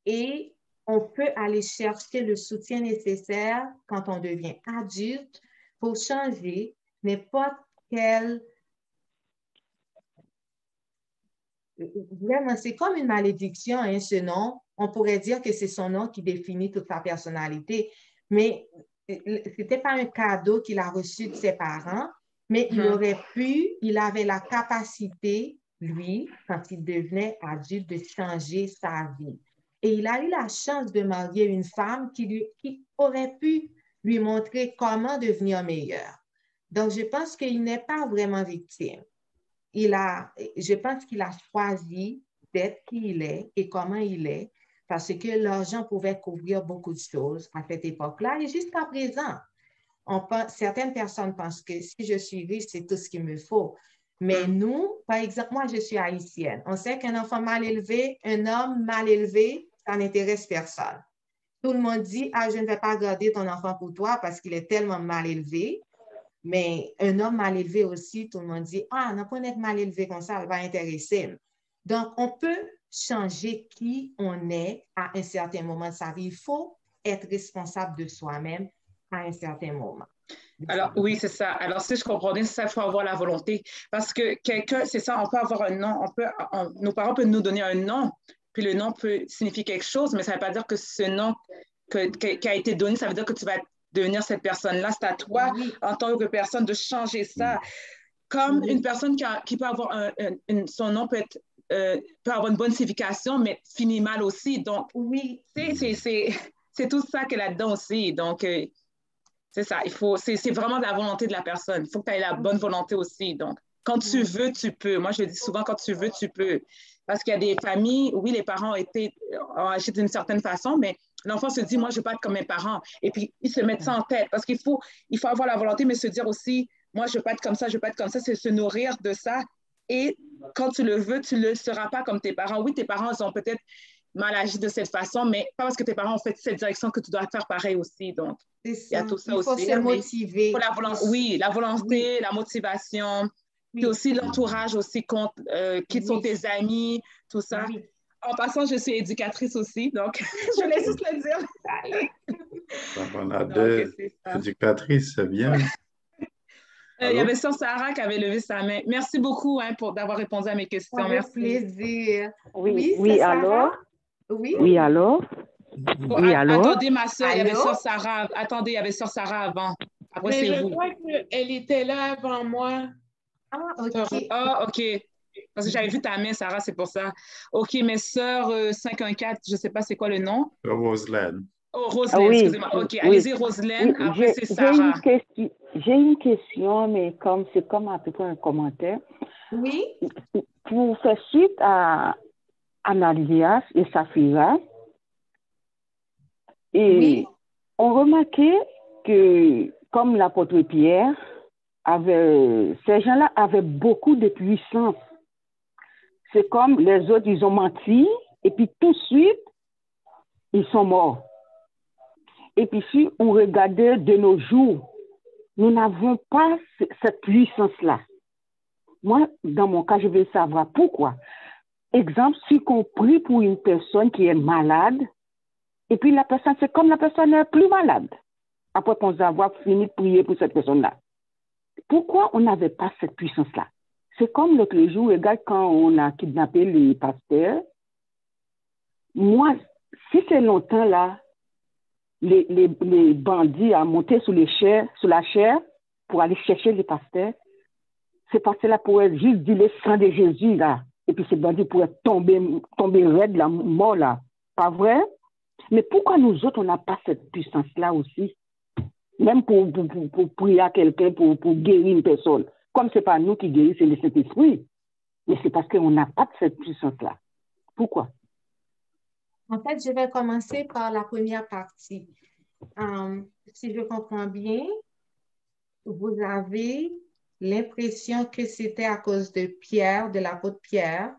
S2: et on peut aller chercher le soutien nécessaire quand on devient adulte pour changer n'importe quel... Vraiment, c'est comme une malédiction, hein, ce nom. On pourrait dire que c'est son nom qui définit toute sa personnalité, mais ce n'était pas un cadeau qu'il a reçu de ses parents, mais il avait la capacité, lui, quand il devenait adulte, de changer sa vie. Et il a eu la chance de marier une femme qui aurait pu lui montrer comment devenir meilleur. Donc, je pense qu'il n'est pas vraiment victime. Je pense qu'il a choisi d'être qui il est et comment il est parce que l'argent pouvait couvrir beaucoup de choses à cette époque-là et jusqu'à présent. Certaines personnes pensent que si je suis riche, c'est tout ce qu'il me faut. Mais nous, par exemple, moi, je suis haïtienne. On sait qu'un enfant mal élevé, un homme mal élevé, ça n'intéresse personne. Tout le monde dit, « Ah, je ne vais pas garder ton enfant pour toi parce qu'il est tellement mal élevé. » Mais un homme mal élevé aussi, tout le monde dit, « Ah, non, pas être mal élevé comme ça, elle va intéresser. » Donc, on peut changer qui on est à un certain moment de sa vie. Il faut être responsable de soi-même à un certain moment.
S4: Alors, oui, c'est ça. Alors, si je comprends bien, c'est ça, il faut avoir la volonté. Parce que quelqu'un, c'est ça, on peut avoir un nom, nos parents peuvent nous donner un nom, puis le nom peut signifier quelque chose, mais ça ne veut pas dire que ce nom qui a été donné, ça veut dire que tu vas devenir cette personne-là. C'est à toi, en tant que personne, de changer ça. Comme une personne qui peut avoir son nom peut avoir une bonne signification, mais finit mal aussi. Donc, c'est tout ça qu'il y a là-dedans aussi. Donc, c'est ça. C'est vraiment de la volonté de la personne. Il faut que tu aies la bonne volonté aussi. Donc, quand tu veux, tu peux. Moi, je dis souvent, quand tu veux, tu peux. Parce qu'il y a des familles, oui, les parents ont agi d'une certaine façon, mais l'enfant se dit, moi, je ne veux pas être comme mes parents. Et puis, ils se mettent ça en tête. Parce qu'il faut avoir la volonté, mais se dire aussi, moi, je ne veux pas être comme ça, je ne veux pas être comme ça. C'est se nourrir de ça. Et quand tu le veux, tu ne le seras pas comme tes parents. Oui, tes parents, ils ont peut-être mal agi de cette façon, mais pas parce que tes parents ont fait cette direction que tu dois faire pareil aussi. Donc, il y a tout ça aussi.
S2: Il faut se motiver.
S4: Oui, la volonté, la motivation, puis aussi l'entourage aussi, qui sont tes amis, tout ça. Oui. En passant, je suis éducatrice aussi, donc je voulais juste le dire.
S1: Donc, on a deux éducatrices, c'est bien.
S4: Il y avait Sœur Sarah qui avait levé sa main. Merci beaucoup d'avoir répondu à mes questions.
S2: Avec
S4: Merci.
S2: plaisir.
S6: Oui,
S2: alors?
S6: Oui. Oui, alors? Oui, alors?
S4: Attendez, ma soeur, il y avait Sœur Sarah. Attendez, il y avait Sœur Sarah avant. Après, c'est vous.
S3: Je crois qu'elle était là avant moi.
S2: Ah, OK.
S4: Ah, OK. Parce que j'avais vu ta main, Sarah, c'est pour ça. OK, mais Sœur 514, je ne sais pas c'est quoi le nom.
S1: Roselaine.
S4: Oh, Roselaine, excusez-moi. OK, allez-y, Roselaine. Après, c'est Sarah.
S6: J'ai une question, mais c'est comme à peu près un commentaire.
S2: Oui.
S6: Pour faire suite à Ananias et Saphira, et on remarquait que, comme l'apôtre Pierre, ces gens-là avaient beaucoup de puissance. C'est comme les autres, ils ont menti, et puis tout de suite, ils sont morts. Et puis si on regardait de nos jours, nous n'avons pas cette puissance-là. Moi, dans mon cas, je veux savoir pourquoi. Exemple, si on prie pour une personne qui est malade, et puis la personne, c'est comme la personne est plus malade, après qu'on avoir fini de prier pour cette personne-là. Pourquoi on n'avait pas cette puissance-là? C'est comme l'autre jour, regarde, quand on a kidnappé les pasteurs. Moi, si c'est longtemps là, les bandits ont monté sur la chair pour aller chercher les pasteurs, ces pasteurs-là pourraient juste dire le sang de Jésus là, et puis ces bandits pourraient tomber raide, la mort là. Pas vrai? Mais pourquoi nous autres, on n'a pas cette puissance-là aussi? Même pour prier à quelqu'un, pour guérir une personne. Comme ce n'est pas nous qui guérissons, c'est le Saint-Esprit. Mais c'est parce qu'on n'a pas de cette puissance-là. Pourquoi?
S2: En fait, je vais commencer par la première partie. Si je comprends bien, vous avez l'impression que c'était à cause de Pierre, de l'apôtre Pierre,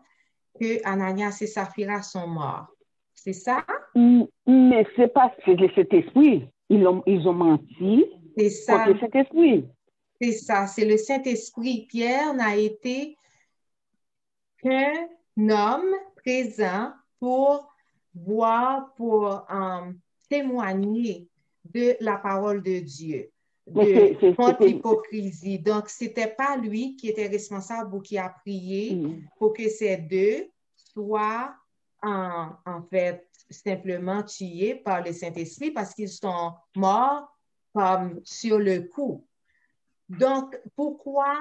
S2: que Ananias et Saphira sont morts. C'est ça?
S6: Mais c'est pas le Saint-Esprit. Ils ont menti contre le Saint-Esprit.
S2: C'est ça, c'est le Saint-Esprit. Pierre n'a été qu'un homme présent pour voir, pour témoigner de la parole de Dieu, contre l'hypocrisie. Donc, ce n'était pas lui qui était responsable ou qui a prié pour que ces deux soient en fait simplement tués par le Saint-Esprit parce qu'ils sont morts comme sur le coup. Donc, pourquoi?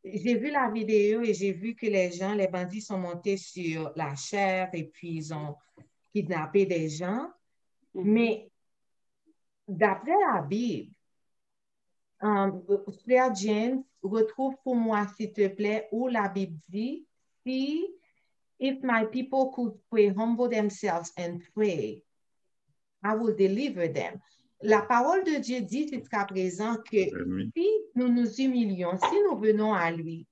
S2: J'ai vu la vidéo et j'ai vu que les bandits sont montés sur la chair et puis ils ont kidnappé des gens. Mais d'après la Bible, Frère James, retrouve pour moi, s'il te plaît, où la Bible dit, si if my people could pray, humble themselves and pray, I will deliver them. La parole de Dieu dit jusqu'à présent que si nous nous humilions, si nous venons à lui,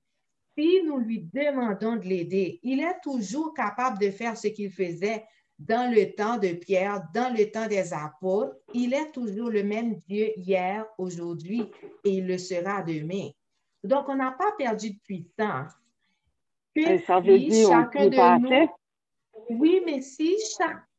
S2: si nous lui demandons de l'aider, il est toujours capable de faire ce qu'il faisait dans le temps de Pierre, dans le temps des apôtres. Il est toujours le même Dieu hier, aujourd'hui, et il le sera demain. Donc, on n'a pas perdu de puissance.
S6: Ça veut dire
S2: chacun de nous, oui, mais si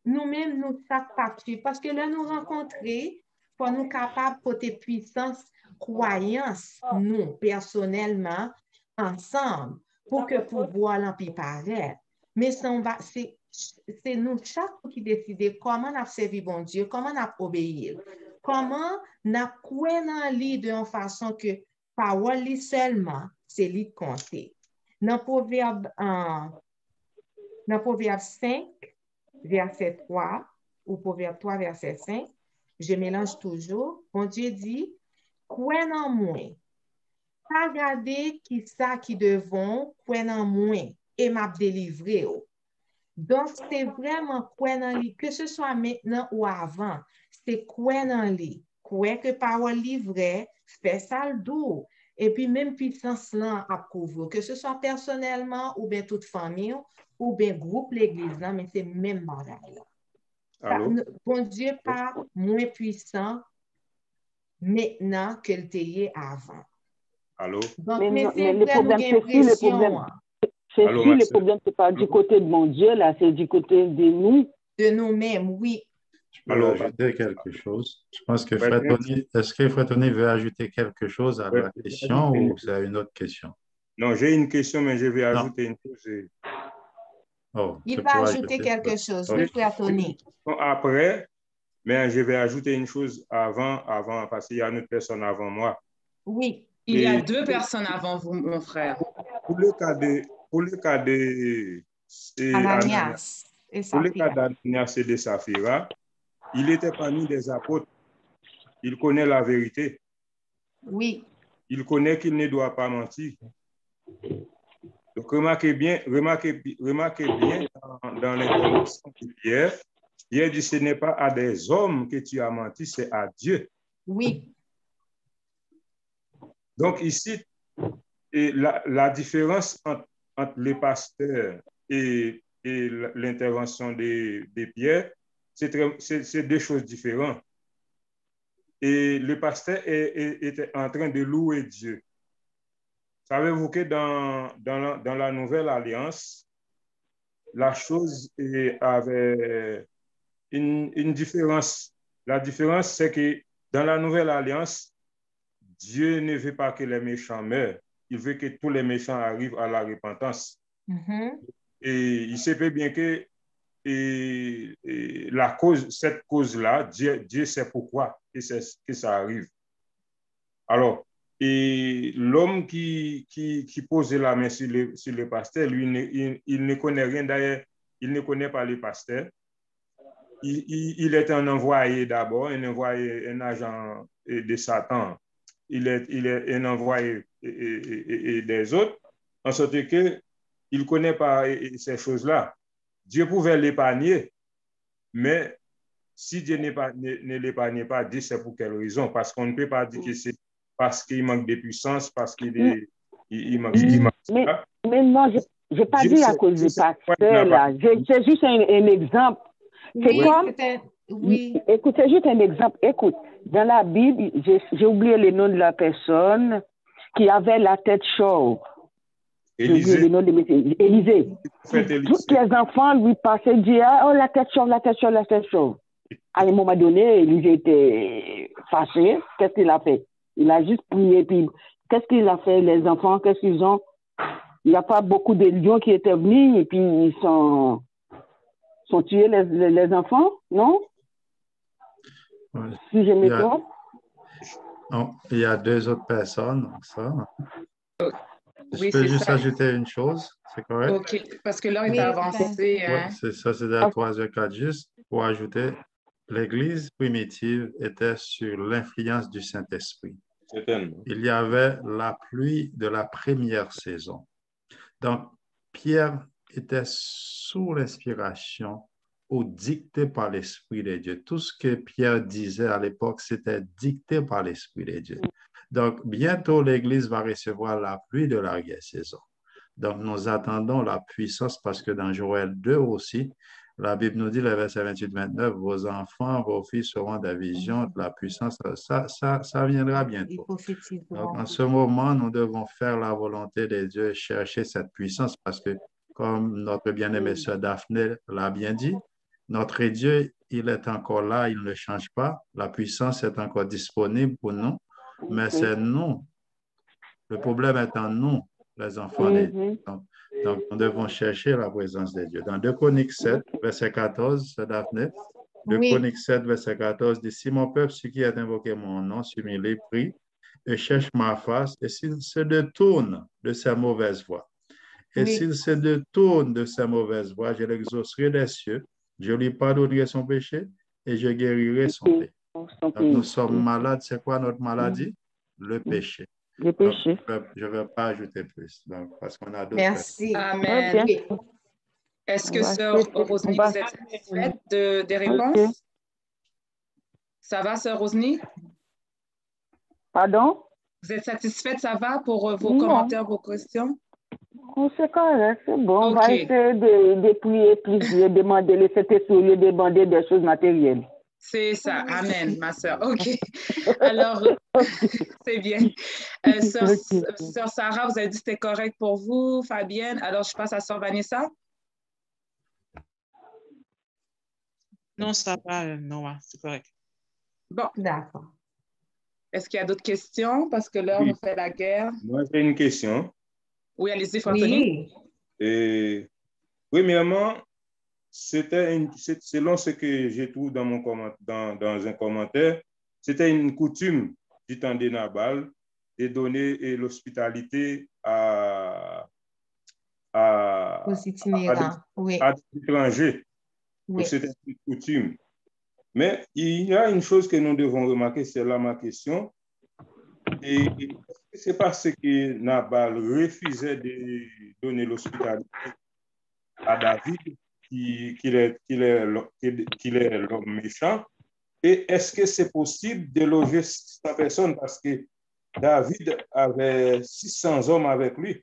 S2: nous-mêmes nous sacrifions, parce que là, nous rencontrer, pour nous capables de porter puissance, croyance, nous, personnellement, ensemble, pour que pouvoir l'empire paraître. Mais c'est nous, chaque qui décide comment on a servi bon Dieu, comment on a obéi, comment on a cru dans lui de façon que parole lui seulement, c'est lui de compter. Dans Proverbe 5, verset 3, ou Proverbe 3, verset 5, je mélange toujours. Bon Dieu dit, crois en moi. Pas regarder qui ça qui devons, crois en moi et m'a délivré. Donc, c'est vraiment croire en lui, que ce soit maintenant ou avant, c'est croire en lui. Croire que parole livrée, fait ça le dos. Et puis, même puissance là à couvrir, que ce soit personnellement ou bien toute famille ou bien groupe l'église là, mais c'est même bagage là. Bon Dieu pas moins puissant maintenant que le était avant.
S1: Allô?
S2: Donc, mais c'est
S6: le problème, le problème, c'est pas du côté de mon Dieu, là, c'est du côté de nous.
S2: De nous-mêmes, oui.
S1: Je peux ajouter quelque chose. Je pense que Frère Tony, est-ce que Frère Tony veut ajouter quelque chose à la question ou c'est une autre question?
S7: Non, j'ai une question, mais je vais ajouter une chose.
S2: Il va ajouter quelque chose, oui, Frère Tony.
S7: Après, mais je vais ajouter une chose avant, parce qu'il y a une autre personne avant moi.
S2: Oui.
S4: Il y a deux personnes avant vous, mon frère.
S7: Pour le cas de
S2: Ananias et
S7: pour le cas
S2: Saphira.
S7: d'Ananias et de Saphira, il était parmi des apôtres. Il connaît la vérité.
S2: Oui.
S7: Il connaît qu'il ne doit pas mentir. Donc, remarquez bien dans l'intervention de Pierre, Pierre dit, ce n'est pas à des hommes que tu as menti, c'est à Dieu.
S2: Oui.
S7: Donc, ici, la différence entre les pasteurs et l'intervention de Pierre, c'est deux choses différentes. Et le pasteur était en train de louer Dieu. Savez-vous que dans la Nouvelle Alliance, la chose avait une différence. La différence, c'est que dans la Nouvelle Alliance, Dieu ne veut pas que les méchants meurent. Il veut que tous les méchants arrivent à la repentance.
S2: Mm-hmm.
S7: Et il sait bien que cette cause-là, Dieu sait pourquoi que ça arrive. Alors, et l'homme qui pose la main sur le pasteur, lui, il ne connaît rien d'ailleurs, il ne connaît pas le pasteur. Il est un envoyé d'abord, un agent de Satan. Il est un envoyé des autres, en sorte qu'il ne connaît pas ces choses-là. Dieu pouvait l'épargner, mais si Dieu ne l'épargne pas, Dieu sait pour quelle raison. Parce qu'on ne peut pas dire que c'est parce qu'il manque de puissance, parce qu'il manque de...
S6: Mais non, je n'ai pas dit à cause du pasteur, là. C'est juste un exemple. C'est comme...
S2: Oui.
S6: Écoute, c'est juste un exemple. Écoute, dans la Bible, j'ai oublié le nom de la personne qui avait la tête chauve.
S7: Élisée.
S6: Le nom de Élisée. Tous les enfants lui passaient, disaient, oh, la tête chauve, la tête chauve, la tête chauve. À un moment donné, Élisée était fâché. Qu'est-ce qu'il a fait? Il a juste prié. Puis, qu'est-ce qu'il a fait, les enfants? Qu'est-ce qu'ils ont? Il n'y a pas beaucoup de lions qui étaient venus et puis ils sont tués, les enfants, non?
S1: Oui.
S6: Si je me trompe.
S1: Il y a deux autres personnes, ça.
S4: Oui,
S1: je peux juste ajouter une chose, c'est correct?
S4: OK, parce que là, il est avancé.
S1: Oui, c'est ça, c'est la 3 4. Juste pour ajouter, l'Église primitive était sur l'influence du Saint-Esprit. Il y avait la pluie de la première saison. Donc, Pierre était sous l'inspiration ou dicté par l'Esprit de Dieu. Tout ce que Pierre disait à l'époque, c'était dicté par l'Esprit de Dieu. Donc, bientôt, l'Église va recevoir la pluie de la saison. Donc, nous attendons la puissance parce que dans Joël 2 aussi, la Bible nous dit, le verset 28-29, vos enfants, vos filles seront des visions, de la puissance. Ça viendra bientôt. Donc, en ce moment, nous devons faire la volonté de Dieu et chercher cette puissance parce que, comme notre bien-aimée sœur Daphné l'a bien dit, notre Dieu, il est encore là, il ne change pas. La puissance est encore disponible pour nous, mais c'est nous. Le problème est en nous, les enfants de Dieu. Donc, nous devons chercher la présence de Dieu. Dans 2 Chroniques 7, verset 14, c'est Daphné. 2 Chroniques 7, verset 14 dit, si mon peuple, ce qui a invoqué mon nom, s'humilie, prie et cherche ma face, et s'il se détourne de sa mauvaise voie, et s'il se détourne de sa mauvaise voie, je l'exaucerai des cieux, je lui pardonnerai son péché et je guérirai son péché. Donc, nous sommes malades. C'est quoi notre maladie? Le péché.
S6: Le péché.
S1: Donc, je ne vais pas ajouter plus. Donc, parce qu'on a d'autres.
S2: Merci.
S4: Amen.
S6: Okay.
S4: Est-ce que Sœur Rosny, vous êtes satisfaite des réponses? Okay. Ça va, Sœur Rosny?
S6: Pardon?
S4: Vous êtes satisfaite, ça va pour vos commentaires, vos questions?
S6: C'est correct, c'est bon. On va essayer de prier plus, de demander le Saint-Esprit, de demander des choses matérielles.
S4: C'est ça. Amen, ma sœur. OK. Alors, c'est bien. Sœur Sarah, vous avez dit que c'était correct pour vous, Fabienne. Alors, je passe à Sœur Vanessa. Non, ça va, Noah, c'est correct. Bon.
S2: D'accord.
S4: Est-ce qu'il y a d'autres questions? Parce que là, on fait la guerre.
S7: Moi, j'ai une question.
S4: Oui, allez-y, Anthony.
S7: Et, premièrement, selon ce que j'ai trouvé dans un commentaire, c'était une coutume du temps de Nabal de donner l'hospitalité
S2: aux itinérants,
S7: à des étrangers.
S2: Oui.
S7: C'était une coutume. Mais il y a une chose que nous devons remarquer, c'est là ma question. Et c'est parce que Nabal refusait de donner l'hospitalité à David qu'il est l'homme méchant. Et est-ce que c'est possible de loger 600 personnes parce que David avait 600 hommes avec lui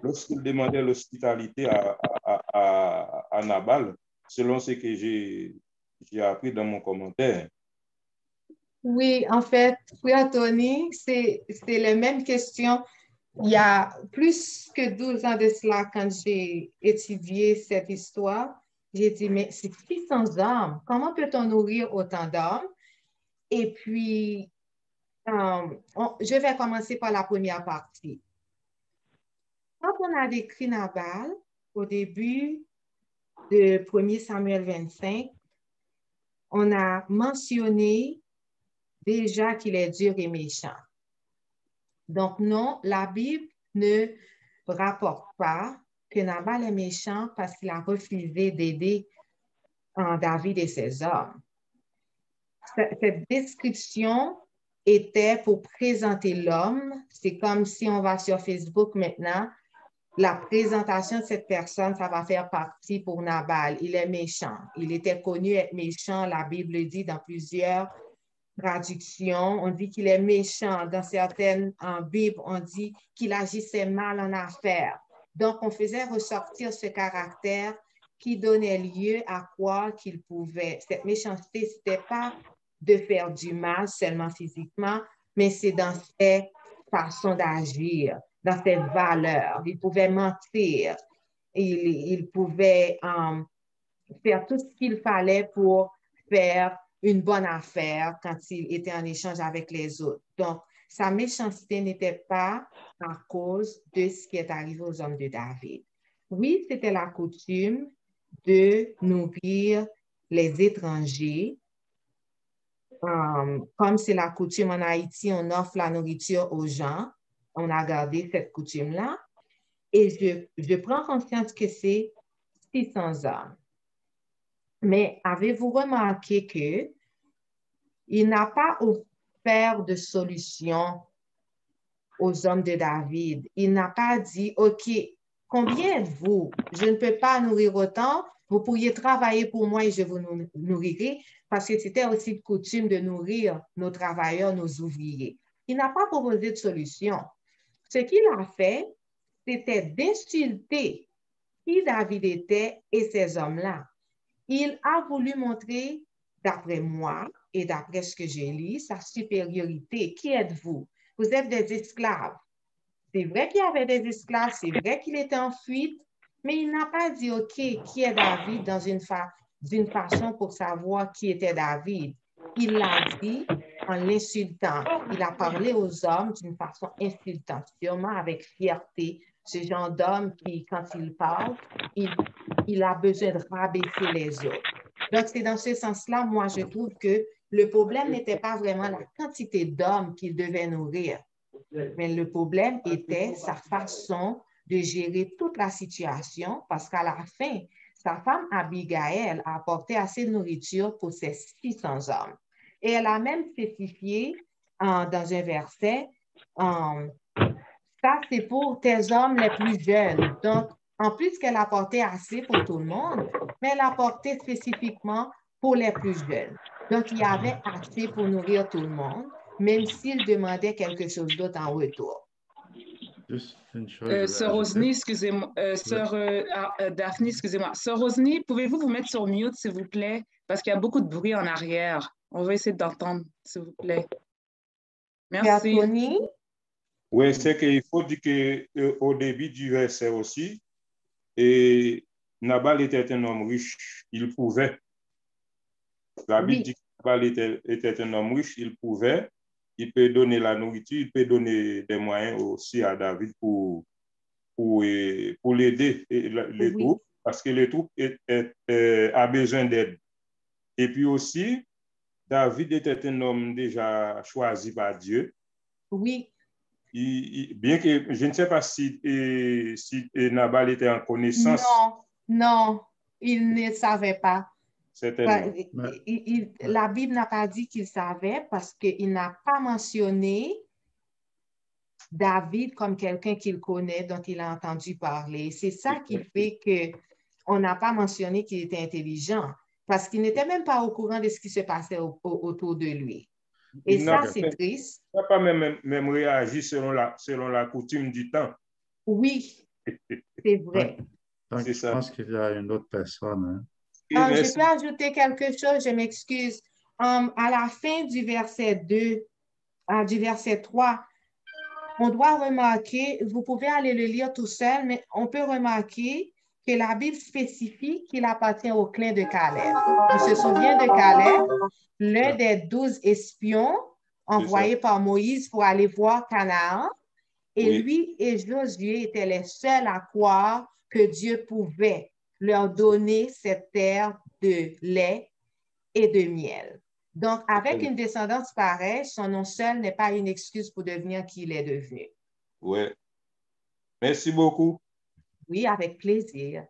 S7: lorsqu'il demandait l'hospitalité à Nabal, selon ce que j'ai appris dans mon commentaire.
S2: Oui, en fait, frère Tony, c'est les mêmes questions. Il y a plus que 12 ans de cela, quand j'ai étudié cette histoire, j'ai dit, mais c'est 600 hommes. Comment peut-on nourrir autant d'hommes? Et puis, je vais commencer par la première partie. Quand on a décrit Nabal, au début de 1 Samuel 25, on a mentionné déjà qu'il est dur et méchant. Donc non, la Bible ne rapporte pas que Nabal est méchant parce qu'il a refusé d'aider David et ses hommes. Cette description était pour présenter l'homme. C'est comme si on va sur Facebook maintenant, la présentation de cette personne, ça va faire partie pour Nabal. Il est méchant. Il était connu être méchant. La Bible dit dans plusieurs traductions, on dit qu'il est méchant. Dans certaines Bibles, on dit qu'il agissait mal en affaires. Donc, on faisait ressortir ce caractère qui donnait lieu à croire qu'il pouvait. Cette méchanceté, ce n'était pas de faire du mal seulement physiquement, mais c'est dans ses façons d'agir, dans ses valeurs. Il pouvait mentir, il pouvait faire tout ce qu'il fallait pour faire une bonne affaire quand il était en échange avec les autres. Donc, sa méchanceté n'était pas à cause de ce qui est arrivé aux hommes de David. Oui, c'était la coutume de nourrir les étrangers. Comme c'est la coutume en Haïti, on offre la nourriture aux gens. On a gardé cette coutume-là. Et je prends conscience que c'est 600 hommes. Mais avez-vous remarqué qu'il n'a pas offert de solution aux hommes de David? Il n'a pas dit, OK, combien êtes-vous? Je ne peux pas nourrir autant. Vous pourriez travailler pour moi et je vous nourrirai, parce que c'était aussi de coutume de nourrir nos travailleurs, nos ouvriers. Il n'a pas proposé de solution. Ce qu'il a fait, c'était d'insulter qui David était et ces hommes-là. Il a voulu montrer, d'après moi et d'après ce que j'ai lu, sa supériorité. Qui êtes-vous? Vous êtes des esclaves. C'est vrai qu'il y avait des esclaves, c'est vrai qu'il était en fuite, mais il n'a pas dit, OK, qui est David d'une façon pour savoir qui était David. Il l'a dit en l'insultant. Il a parlé aux hommes d'une façon insultante, sûrement avec fierté. Ce genre d'homme qui, quand il parle, il a besoin de rabaisser les autres. Donc, c'est dans ce sens-là, moi, je trouve que le problème n'était pas vraiment la quantité d'hommes qu'il devait nourrir, mais le problème était sa façon de gérer toute la situation, parce qu'à la fin, sa femme Abigail a apporté assez de nourriture pour ses 600 hommes. Et elle a même spécifié dans un verset, ça c'est pour tes hommes les plus jeunes. Donc, en plus qu'elle a apporté assez pour tout le monde, mais elle a apporté spécifiquement pour les plus jeunes. Donc, il y avait assez pour nourrir tout le monde, même s'il demandait quelque chose d'autre en retour.
S1: Juste une chose.
S4: Sœur Rosny, excusez-moi. Sœur Daphne, excusez-moi. Sœur Rosny, pouvez-vous vous mettre sur mute, s'il vous plaît? Parce qu'il y a beaucoup de bruit en arrière. On va essayer d'entendre, s'il vous plaît. Merci.
S2: Tony?
S7: Oui, c'est qu'il faut dire qu'au début du verset aussi, et Nabal était un homme riche. Il pouvait La Bible dit que Nabal était un homme riche, il peut donner la nourriture, il peut donner des moyens aussi à David pour l'aider, les troupes, parce que les troupes a besoin d'aide. Et puis aussi, David était un homme déjà choisi par Dieu.
S2: Oui.
S7: Bien que je ne sais pas si Nabal était en connaissance.
S2: Non, il ne savait pas.
S7: Certainement.
S2: La Bible n'a pas dit qu'il savait parce qu'il n'a pas mentionné David comme quelqu'un qu'il connaît, dont il a entendu parler. C'est ça qui fait qu'on n'a pas mentionné qu'il était intelligent parce qu'il n'était même pas au courant de ce qui se passait autour de lui. Et ça, c'est triste.
S7: Il n'a pas même réagi selon la coutume du temps.
S2: Oui, c'est vrai.
S1: Donc, je pense qu'il y a une autre personne.
S2: Je peux ajouter quelque chose, je m'excuse. À la fin du verset 2, du verset 3, on doit remarquer, vous pouvez aller le lire tout seul, mais on peut remarquer que la Bible spécifie qu'il appartient au clan de Caleb. On se souvient de Caleb, l'un des 12 espions envoyés par Moïse pour aller voir Canaan. Et lui et Josué étaient les seuls à croire que Dieu pouvait leur donner cette terre de lait et de miel. Donc, avec une descendance pareille, son nom seul n'est pas une excuse pour devenir qui il est devenu.
S7: Oui. Merci beaucoup.
S2: Oui, avec plaisir.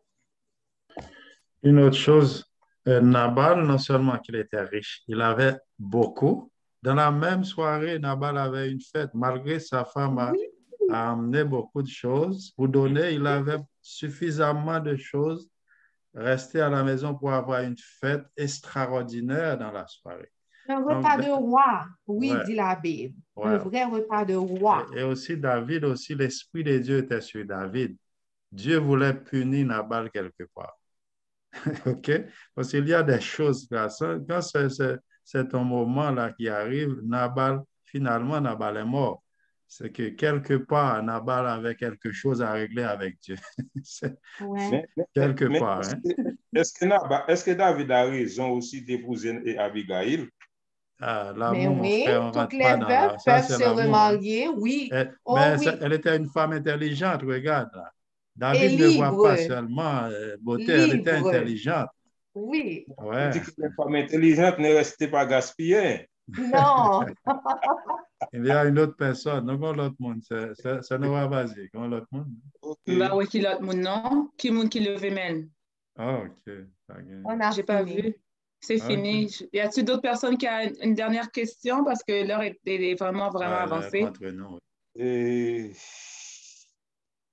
S1: Une autre chose, Nabal, non seulement qu'il était riche, il avait beaucoup. Dans la même soirée, Nabal avait une fête. Malgré sa femme a amené beaucoup de choses. Pour donner, il avait suffisamment de choses. Rester à la maison pour avoir une fête extraordinaire dans la soirée.
S2: Un repas de roi, dit la Bible. Un vrai repas de roi.
S1: Et aussi, David, aussi, l'Esprit de Dieu était sur David. Dieu voulait punir Nabal quelque part. OK? Parce qu'il y a des choses là. Quand c'est un moment-là qui arrive, finalement, Nabal est mort. C'est que quelque part, Nabal avait quelque chose à régler avec Dieu. Quelque part.
S7: Est-ce que David a raison aussi d'épouser Abigail?
S2: Mais oui, toutes les veuves peuvent se remarier, oui.
S1: Elle était une femme intelligente, regarde là. David ne voit pas seulement beauté, elle était intelligente.
S2: Oui.
S7: Ouais. Tu dis que les femmes intelligentes ne restaient pas gaspillées.
S2: Non.
S1: Il y a une autre personne, non, l'autre monde, c'est Noah, vas-y, comment l'autre monde?
S4: Bah oui, qui l'autre monde, non? Qui monde qui levait même?
S1: Ah, ok.
S2: J'ai
S4: pas vu. C'est fini. Y a-t-il d'autres personnes qui ont une dernière question parce que l'heure est vraiment avancée?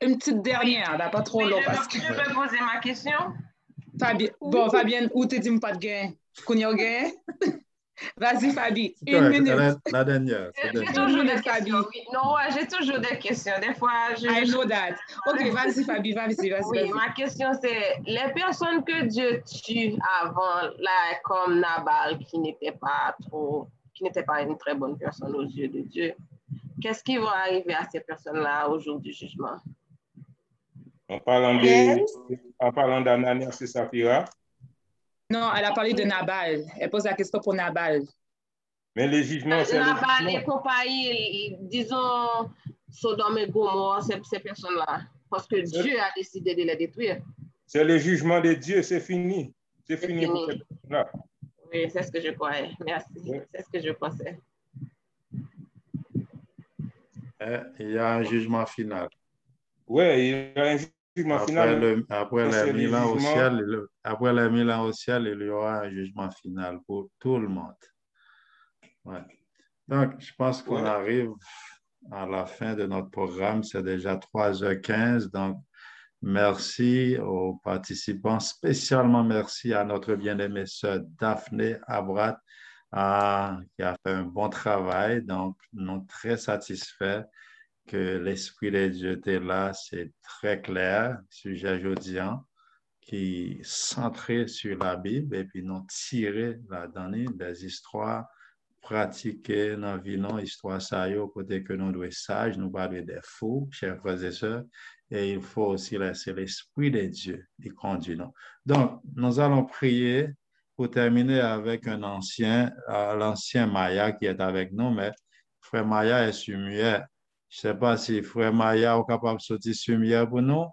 S4: Une petite dernière, là, pas trop long.
S5: Je peux poser ma question?
S4: Bon, Fabienne, où tu dis pas de gain? Qu'on y a gain? Vas-y, Fabi, une minute.
S1: La dernière.
S4: Fabi.
S5: Non, j'ai toujours des questions. Des fois,
S4: I know that. OK, vas-y, Fabi, vas-y.
S5: Oui, ma question, c'est les personnes que Dieu tue avant, là, comme Nabal, qui n'était pas une très bonne personne aux yeux de Dieu, qu'est-ce qui va arriver à ces personnes-là au jour du jugement?
S7: En parlant d'Ananias et Saphira.
S4: Non, elle a parlé de Nabal. Elle pose la question pour Nabal.
S7: Mais les jugements, c'est
S5: Nabal et compagnie, disons, Sodome et Gomorrhe, ces personnes-là. Parce que Dieu a décidé de les détruire.
S7: C'est le jugement de Dieu, c'est fini. C'est fini pour ces personnes-là.
S5: Oui, c'est ce que je croyais. Merci. Oui. C'est ce que je pensais.
S1: Il y a un jugement final.
S7: Oui, il y a un jugement final.
S1: Après les 1000 ans au ciel, il y aura un jugement final pour tout le monde. Ouais. Donc, je pense qu'on arrive à la fin de notre programme. C'est déjà 3h15. Donc, merci aux participants. Spécialement merci à notre bien-aimée sœur Daphné Abrat qui a fait un bon travail. Donc, nous sommes très satisfaits que l'Esprit de Dieu était là. C'est très clair, sujet jodian, qui est centré sur la Bible et puis nous tirer la donnée des histoires pratiquer dans la vie, non, histoire ça y est, côté que nous devons être sages, nous parler des fous, chers frères et sœurs, et il faut aussi laisser l'Esprit de Dieu qui conduit nous. Donc, nous allons prier pour terminer avec l'ancien Maya qui est avec nous, mais frère Maya est sumuet. Je ne sais pas si frère Maya est capable de sortir sumuet pour nous,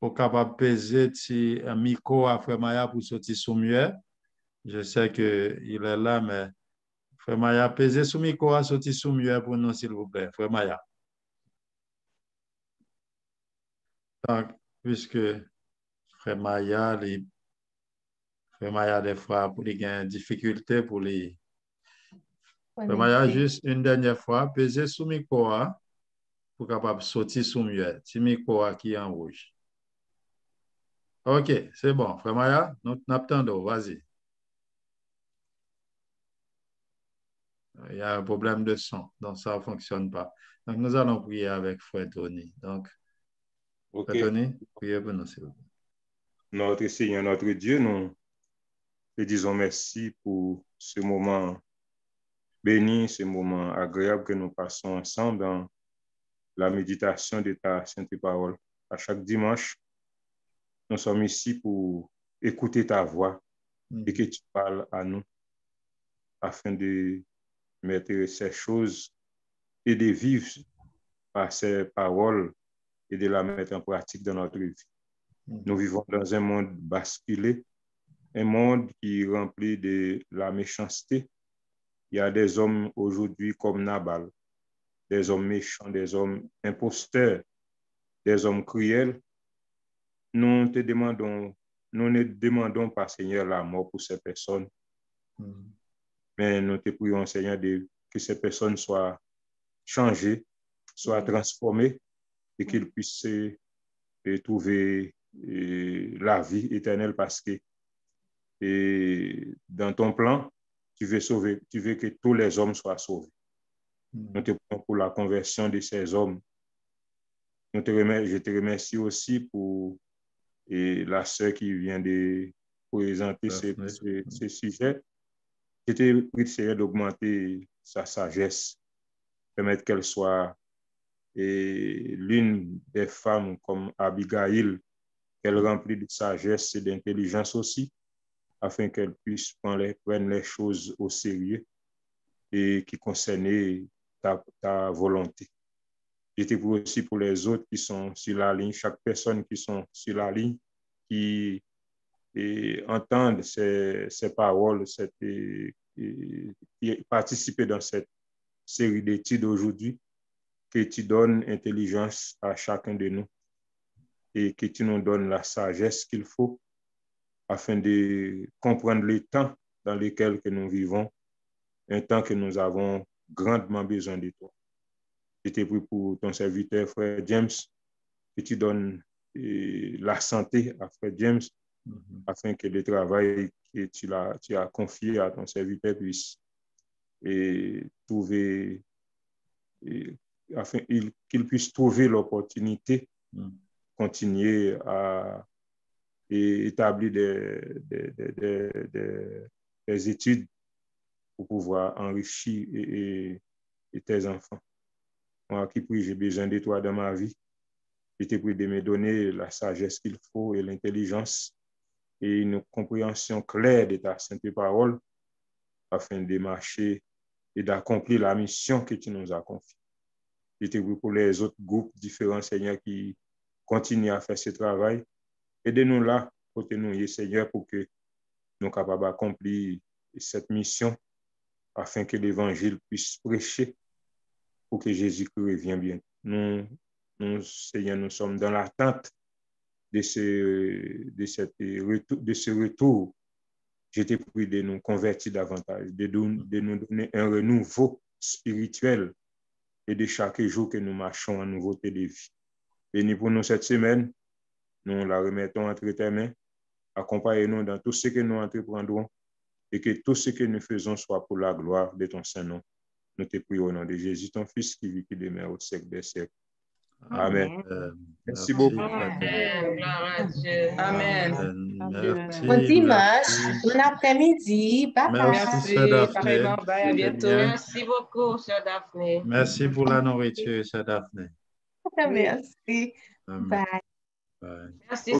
S1: ou capable de peser si micro à frère Maya pour sortir sumuet. Je sais qu'il est là, mais frère Maya, pesez sous micro à sortir sumuet pour nous, s'il vous plaît, frère Maya. Donc, puisque frère Maya, des fois, pour les gains difficulté pour les. Frère Maya, juste une dernière fois, pesez sous micro pour capable sortir sous muet. Si micro qui est en rouge. OK, c'est bon. Frère Maya, nous n'attendons, vas-y. Il y a un problème de son, donc ça ne fonctionne pas. Donc, nous allons prier avec frère Tony. Donc, frère Tony, priez pour nous, s'il vous plaît.
S7: Notre Seigneur, notre Dieu, nous te disons merci pour ce moment béni, ce moment agréable que nous passons ensemble dans la méditation de ta sainte parole. À chaque dimanche, nous sommes ici pour écouter ta voix et que tu parles à nous afin de mettre ces choses et de vivre par ces paroles et de la mettre en pratique dans notre vie. Nous vivons dans un monde basculé, un monde qui est rempli de la méchanceté. Il y a des hommes aujourd'hui comme Nabal, des hommes méchants, des hommes imposteurs, des hommes cruels. Nous ne demandons pas, Seigneur, la mort pour ces personnes, mais nous te prions, Seigneur, que ces personnes soient changées, soient transformées et qu'ils puissent trouver la vie éternelle parce que dans ton plan, tu veux que tous les hommes soient sauvés. Nous te prions pour la conversion de ces hommes. Je te remercie aussi pour la sœur qui vient de présenter ce sujet. Je te prie, Seigneur, d'augmenter sa sagesse, permettre qu'elle soit l'une des femmes comme Abigail, qu'elle remplit de sagesse et d'intelligence aussi, afin qu'elle puisse prendre les choses au sérieux et qui concernent ta volonté. Je te prie aussi pour les autres qui sont sur la ligne, chaque personne qui sont sur la ligne, qui entendent ces paroles, qui participent dans cette série d'études aujourd'hui, que tu donnes intelligence à chacun de nous et que tu nous donnes la sagesse qu'il faut afin de comprendre les temps dans lesquels que nous vivons, un temps que nous avons grandement besoin de toi. Je te prie pour ton serviteur, frère James, que tu donnes la santé à frère James, afin que le travail que tu as confié à ton serviteur puisse trouver, afin qu'il puisse trouver l'opportunité de continuer à établir des études pour pouvoir enrichir tes enfants. Moi qui prie, j'ai besoin de toi dans ma vie. Je te prie de me donner la sagesse qu'il faut et l'intelligence et une compréhension claire de ta sainte parole afin de marcher et d'accomplir la mission que tu nous as confiée. Je te prie pour les autres groupes différents, Seigneur, qui continuent à faire ce travail. Aidez-nous là, côté-nous, Seigneur, pour que nous soyons capables d'accomplir cette mission afin que l'Évangile puisse prêcher pour que Jésus-Christ revienne bien. Nous, Seigneur, nous sommes dans l'attente de ce retour. Je te prie de nous convertir davantage, de nous donner un renouveau spirituel et de chaque jour que nous marchons en nouveauté de vie. Bénis pour nous cette semaine, nous la remettons entre tes mains. Accompagne-nous dans tout ce que nous entreprendrons et que tout ce que nous faisons soit pour la gloire de ton Saint-Nom. Nous te prions au nom de Jésus, ton Fils, qui vit, qui demeure au siècle des siècles. Amen. Merci beaucoup.
S4: Amen.
S2: Bon dimanche, bon après-midi. Bye bye.
S1: Merci, Sœur Daphné.
S4: Bye, à bientôt.
S5: Merci beaucoup, Sœur Daphné.
S1: Merci pour la nourriture, Sœur Daphné.
S2: Merci.
S1: Amen.
S2: Bye.
S1: Bye.
S5: Merci.